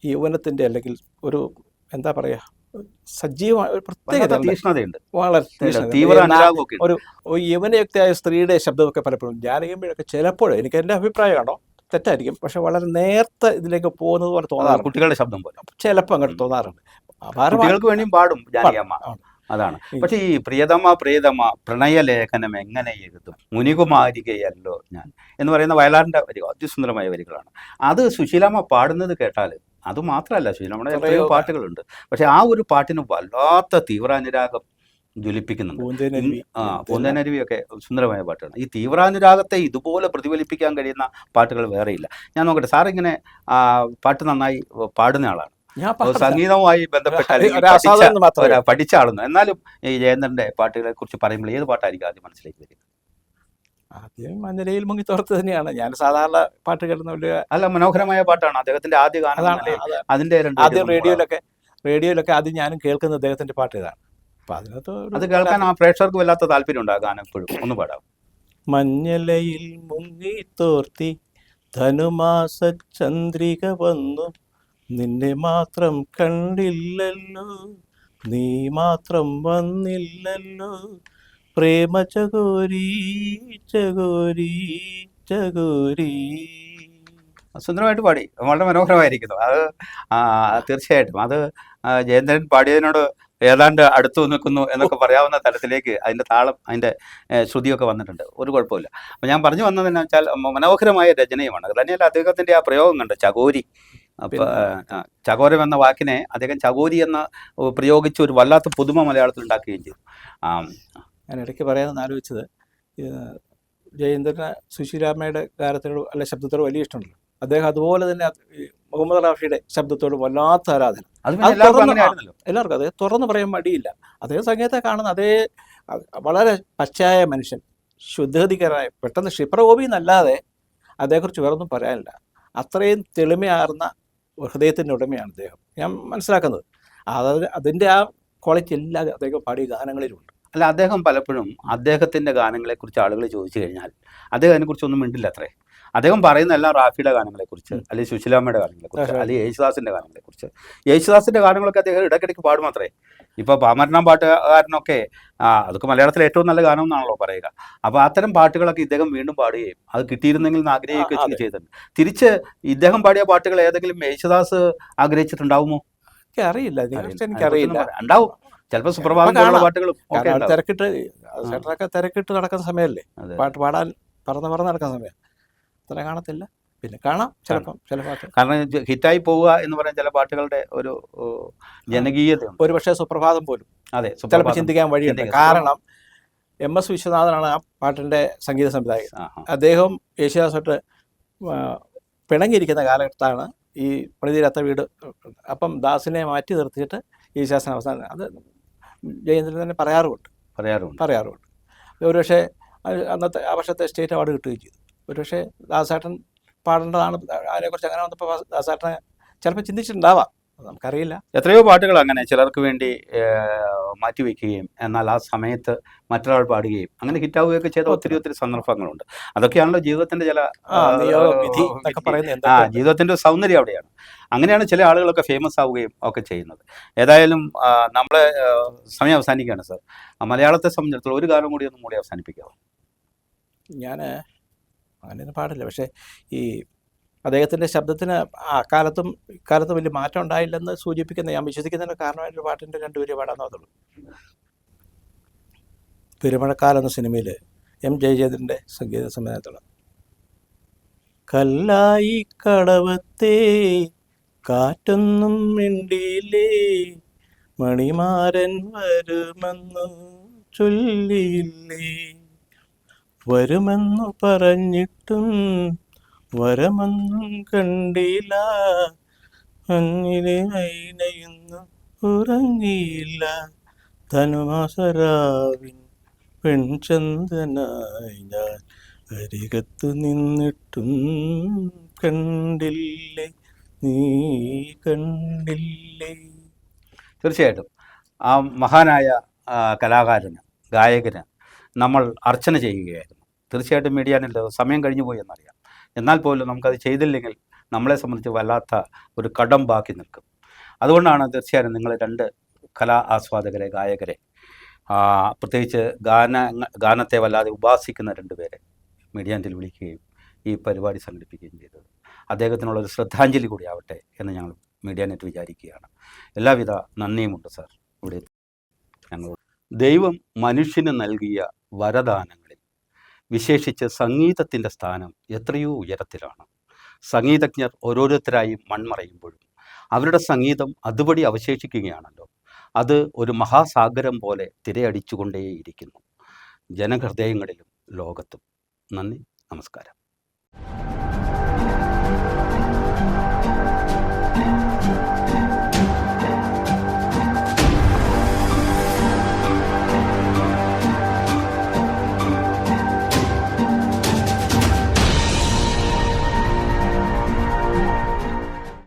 യൗവനത്തിൻ്റെ അല്ലെങ്കിൽ ഒരു എന്താ പറയുക സജീവമായ ഒരു പ്രത്യേകത ഉണ്ട്. തീക്ഷ്ണതയുണ്ട്, വളരെ തീക്ഷ്ണത. തീവ്ര അനുരാഗമൊക്കെ ഉണ്ട്. ഒരു യൗവനയുക്തയായ സ്ത്രീയുടെ ശബ്ദമൊക്കെ പലപ്പോഴും ജാനകിയമ്മയൊക്കെ ചിലപ്പോൾ എനിക്ക് എൻ്റെ അഭിപ്രായമാണോ തെറ്റായിരിക്കും, പക്ഷെ വളരെ നേർത്ത ഇതിലേക്ക് പോകുന്നത് പോലെ തോന്നാറുണ്ട്. കുട്ടികളുടെ ശബ്ദം പോലെ ചിലപ്പോൾ അങ്ങോട്ട് തോന്നാറുണ്ട്. കുട്ടികൾക്ക് വേണ്ടിയും പാടും ജാനകിയമ്മ. അതാണ്. പക്ഷെ ഈ പ്രിയതമ പ്രണയലേഖനം എങ്ങനെ എഴുതും മുനികുമാരികയല്ലോ ഞാൻ എന്ന് പറയുന്ന വയലാറിന്റെ വരികൾ അതിസുന്ദരമായ വരികളാണ്. അത് സുശീലാമ്മ പാടുന്നത് കേട്ടാൽ, അത് മാത്രമല്ല സുശീലാമ്മയുടെ എത്രയോ പാട്ടുകളുണ്ട്, പക്ഷെ ആ ഒരു പാട്ടിന് വല്ലാത്ത തീവ്രാനുരാഗം ജ്വലിപ്പിക്കുന്നുണ്ട്. പൂന്തേനരുവിയൊക്കെ സുന്ദരമായ പാട്ടാണ്. ഈ തീവ്രാനുരാഗത്തെ ഇതുപോലെ പ്രതിഫലിപ്പിക്കാൻ കഴിയുന്ന പാട്ടുകൾ വേറെയില്ല. ഞാൻ നോക്കട്ടെ, സാർ ഇങ്ങനെ പാട്ട് നന്നായി പാടുന്ന ആളാണ്, സംഗീതവുമായി ബന്ധപ്പെട്ട പഠിച്ച ആളൊന്നും. എന്നാലും ഈ ജയേന്ദ്രന്റെ പാട്ടുകളെ കുറിച്ച് പറയുമ്പോൾ ഏത് പാട്ടായിരിക്കും ആദ്യം മനസ്സിലേക്ക് വരിക? ആദ്യം മഞ്ഞലയിൽ മുങ്ങി തോർത്ത് തന്നെയാണ്. ഞാൻ സാധാരണ പാട്ട് കേൾക്കുന്ന അല്ല, മനോഹരമായ പാട്ടാണ് അദ്ദേഹത്തിന്റെ ആദ്യ ഗാനം. അതിന്റെ ആദ്യം റേഡിയോയിലൊക്കെ ആദ്യം ഞാനും കേൾക്കുന്ന അദ്ദേഹത്തിന്റെ പാട്ട് ഇതാണ്. അപ്പൊ അതിനകത്ത് അത് കേൾക്കാൻ ആ പ്രേക്ഷകർക്ക് വല്ലാത്ത താല്പര്യം ഉണ്ട്. ആ ഗാനം എപ്പോഴും ഒന്ന് പാടാം. മഞ്ഞലയിൽ മുങ്ങി തോർത്തി ധനുമാസ ചന്ദ്രിക വന്നു, നിന്നെ മാത്രം കണ്ടില്ലല്ലോ, നീ മാത്രം വന്നില്ലല്ലോ, പ്രേമ ചകോരി ചകോരി ചകോരി. സുന്ദരമായിട്ട് പാടി, വളരെ മനോഹരമായിരിക്കുന്നു. അത് തീർച്ചയായിട്ടും അത് ജയേന്ദ്രൻ പാടിയതിനോട് ഏതാണ്ട് അടുത്തു നിൽക്കുന്നു എന്നൊക്കെ പറയാവുന്ന തലത്തിലേക്ക് അതിൻ്റെ താളം, അതിൻ്റെ ശ്രുതിയൊക്കെ വന്നിട്ടുണ്ട്. ഒരു കുഴപ്പമില്ല. അപ്പോൾ ഞാൻ പറഞ്ഞു വന്നതെന്നു വെച്ചാൽ മനോഹരമായ രചനയുമാണ്. അത് തന്നെയല്ല അദ്ദേഹത്തിൻ്റെ ആ പ്രയോഗം കണ്ട് ചകോരി. അപ്പോൾ ചകോരം എന്ന വാക്കിനെ അദ്ദേഹം ചകോരി എന്ന പ്രയോഗിച്ച് ഒരു വല്ലാത്ത പുതുമ മലയാളത്തിൽ ഉണ്ടാക്കുകയും ചെയ്തു. ഞാൻ ഇടയ്ക്ക് പറയാമെന്ന് ആലോചിച്ചത്, ജയേന്ദ്രന് സുശീലാമ്മയുടെ ഗാനത്തിനോട് അല്ലെ ശബ്ദത്തോട് വലിയ ഇഷ്ടമുണ്ടല്ലോ. അദ്ദേഹം അതുപോലെ തന്നെ മുഹമ്മദ് റാഫിയുടെ ശബ്ദത്തോട് വല്ലാത്ത ആരാധന. എല്ലാവർക്കും അദ്ദേഹം തുറന്നു പറയാൻ മടിയില്ല. അദ്ദേഹം സംഗീതത്തെ കാണുന്ന അതേ വളരെ പച്ചയായ മനുഷ്യൻ, ശുദ്ധഗതികരായ, പെട്ടെന്ന് ക്ഷിപ്രകോപി എന്നല്ലാതെ അതേക്കുറിച്ച് വേറൊന്നും പറയാനില്ല. അത്രയും തെളിമയാർന്ന ഹൃദയത്തിൻ്റെ ഉടമയാണ് അദ്ദേഹം, ഞാൻ മനസ്സിലാക്കുന്നത്. അതിൻ്റെ ആ ക്വാളിറ്റി എല്ലാ അദ്ദേഹം പാടിയ ഗാനങ്ങളിലുണ്ട്. അല്ല, അദ്ദേഹം പലപ്പോഴും അദ്ദേഹത്തിൻ്റെ ഗാനങ്ങളെക്കുറിച്ച് ആളുകൾ ചോദിച്ചു കഴിഞ്ഞാൽ അദ്ദേഹം അതിനെക്കുറിച്ചൊന്നും മിണ്ടില്ല അത്രേ. അദ്ദേഹം പറയുന്ന എല്ലാം റാഫിയുടെ ഗാനങ്ങളെക്കുറിച്ച്, അല്ലെങ്കിൽ സുശീലാമ്മയുടെ ഗാനങ്ങളെക്കുറിച്ച്, അല്ലെങ്കിൽ യേശുദാസിൻ്റെ ഗാനങ്ങളെക്കുറിച്ച്. യേശുദാസിൻ്റെ ഗാനങ്ങളൊക്കെ അദ്ദേഹം ഇടയ്ക്കിടയ്ക്ക് പാടും അത്രേ. ഇപ്പോൾ പാമരനാം പാട്ടുകാരനൊക്കെ അതൊക്കെ മലയാളത്തിലെ ഏറ്റവും നല്ല ഗാനം എന്നാണല്ലോ പറയുക. അപ്പോൾ അത്തരം പാട്ടുകളൊക്കെ ഇദ്ദേഹം വീണ്ടും പാടുകയും അത് കിട്ടിയിരുന്നെങ്കിൽ എന്ന് ആഗ്രഹിക്കുകയും ചെയ്തിട്ടുണ്ട്. തിരിച്ച് ഇദ്ദേഹം പാടിയ പാട്ടുകൾ ഏതെങ്കിലും യേശുദാസ് ആഗ്രഹിച്ചിട്ടുണ്ടാവുമോ? എനിക്കറിയില്ല, എനിക്കറിയില്ല. ഉണ്ടാവും ചിലപ്പോൾ. സുപ്രഭാതം പാട്ടുകളും തിരക്കിട്ട് നടക്കുന്ന സമയമല്ലേ, പാട്ട് പാടാൻ പറന്ന് നടക്കുന്ന സമയം. അത്ര കാണത്തില്ല, പിന്നെ കാണാം ചിലപ്പം ചില പാട്ട്. കാരണം ഹിറ്റായി പോവുക എന്ന് പറയുന്ന ചില പാട്ടുകളുടെ ഒരു ജനകീയത, ഒരു പക്ഷേ സുപ്രഭാതം പോലും അതെ ചിലപ്പോൾ ചിന്തിക്കാൻ വഴിയുണ്ട്. കാരണം MS വിശ്വനാഥനാണ് ആ പാട്ടിൻ്റെ സംഗീത സംവിധായകൻ. അദ്ദേഹം യേശുദാസോട്ട് പിണങ്ങിയിരിക്കുന്ന കാലഘട്ടത്താണ് ഈ പണിതീരാത്ത വീട്. അപ്പം ദാസിനെ മാറ്റി നിർത്തിയിട്ട് യേശുദാസൻ അവസാനം അത് ജയേന്ദ്രൻ തന്നെ പറയാറുമുണ്ട്. ഒരുപക്ഷെ അന്നത്തെ ആ വർഷത്തെ സ്റ്റേറ്റ് അവാർഡ് കിട്ടുകയും ചെയ്തു. ഒരുപക്ഷെ ദാസേട്ടൻ പാടേണ്ടതാണ് അതിനെക്കുറിച്ച് അങ്ങനെ വന്നപ്പോൾ ദാസേട്ടനെ ചിലപ്പോൾ ചിന്തിച്ചിട്ടുണ്ടാവാം, നമുക്കറിയില്ല. എത്രയോ പാട്ടുകൾ അങ്ങനെ ചിലർക്ക് വേണ്ടി മാറ്റിവെക്കുകയും എന്നാൽ ആ സമയത്ത് മറ്റൊരാൾ പാടുകയും അങ്ങനെ ഹിറ്റാവുകയൊക്കെ ചെയ്ത ഒത്തിരി സന്ദർഭങ്ങളുണ്ട്. അതൊക്കെയാണല്ലോ ജീവിതത്തിന്റെ ചില ജീവിതത്തിന്റെ സൗന്ദര്യം അവിടെയാണ്. അങ്ങനെയാണ് ചില ആളുകളൊക്കെ ഫേമസ് ആവുകയും ഒക്കെ ചെയ്യുന്നത്. ഏതായാലും നമ്മളെ സമയം അവസാനിക്കുകയാണ് സാർ. മലയാളത്തെ സംബന്ധിച്ചിടത്തോളം ഒരു ഗാനം കൂടി ഒന്നും കൂടി അവസാനിപ്പിക്കാമോ? ഞാൻ അങ്ങനെയൊന്നും പാടില്ല, പക്ഷേ ഈ അദ്ദേഹത്തിൻ്റെ ശബ്ദത്തിന് അക്കാലത്തും ഇക്കാലത്തും വലിയ മാറ്റം ഉണ്ടായില്ലെന്ന് സൂചിപ്പിക്കുന്ന, ഞാൻ വിശ്വസിക്കുന്നതിന് കാരണമായിട്ടൊരു പാട്ടിൻ്റെ 2 വരി പാടാൻ അതുള്ളൂ. പെരുമഴക്കാലം എന്ന സിനിമയിൽ M. ജയചന്ദ്രൻ്റെ സംഗീത സംവിധാനത്തിലുള്ള കല്ലായി കടവത്തെ കാറ്റൊന്നും മിണ്ടിയില്ലേ, മണിമാരൻ വരുമെന്നു ചൊല്ലിയില്ലേ, വരുമെന്നു പറഞ്ഞിട്ടും വരമൊന്നും കണ്ടില്ല, അന്നിലെ അയിനയൊന്നും ഉറങ്ങിയില്ല, ധനുമാസരാവിൻ പെൺചന്ദനായി ഞാൻ അരികത്തു നിന്നിട്ടും കണ്ടില്ലേ, നീ കണ്ടില്ലേ. തീർച്ചയായിട്ടും ആ മഹാനായ കലാകാരന്, ഗായകന് നമ്മൾ അർച്ചന ചെയ്യുകയായിരുന്നു. തീർച്ചയായിട്ടും മീഡിയാനിൽ സമയം കഴിഞ്ഞു പോയി എന്നറിയാം. എന്നാൽ പോലും നമുക്കത് ചെയ്തില്ലെങ്കിൽ നമ്മളെ സംബന്ധിച്ച് വല്ലാത്ത ഒരു കടം ബാക്കി നിൽക്കും. അതുകൊണ്ടാണ് തീർച്ചയായും നിങ്ങൾ രണ്ട് കലാ ആസ്വാദകരെ, ഗായകരെ, പ്രത്യേകിച്ച് ഗാനത്തെ വല്ലാതെ ഉപാസിക്കുന്ന രണ്ടുപേരെ മീഡിയാൻ്റിൽ വിളിക്കുകയും ഈ പരിപാടി സംഘടിപ്പിക്കുകയും ചെയ്തത്. അദ്ദേഹത്തിനുള്ളൊരു ശ്രദ്ധാഞ്ജലി കൂടി ആവട്ടെ എന്ന് ഞങ്ങൾ മീഡിയാനെറ്റ് വിചാരിക്കുകയാണ്. എല്ലാവിധ നന്ദിയുമുണ്ട് സാർ. ഇവിടെ ഞങ്ങൾ ദൈവം മനുഷ്യന് നൽകിയ വരദാനങ്ങളിൽ വിശേഷിച്ച് സംഗീതത്തിൻ്റെ സ്ഥാനം എത്രയോ ഉയരത്തിലാണ്. സംഗീതജ്ഞർ ഓരോരുത്തരായി മൺമറയുമ്പോഴും അവരുടെ സംഗീതം അതുപടി അവശേഷിക്കുകയാണല്ലോ. അത് ഒരു മഹാസാഗരം പോലെ തിരയടിച്ചുകൊണ്ടേയിരിക്കുന്നു, ജനഹൃദയങ്ങളിലും ലോകത്തും. നന്ദി, നമസ്കാരം.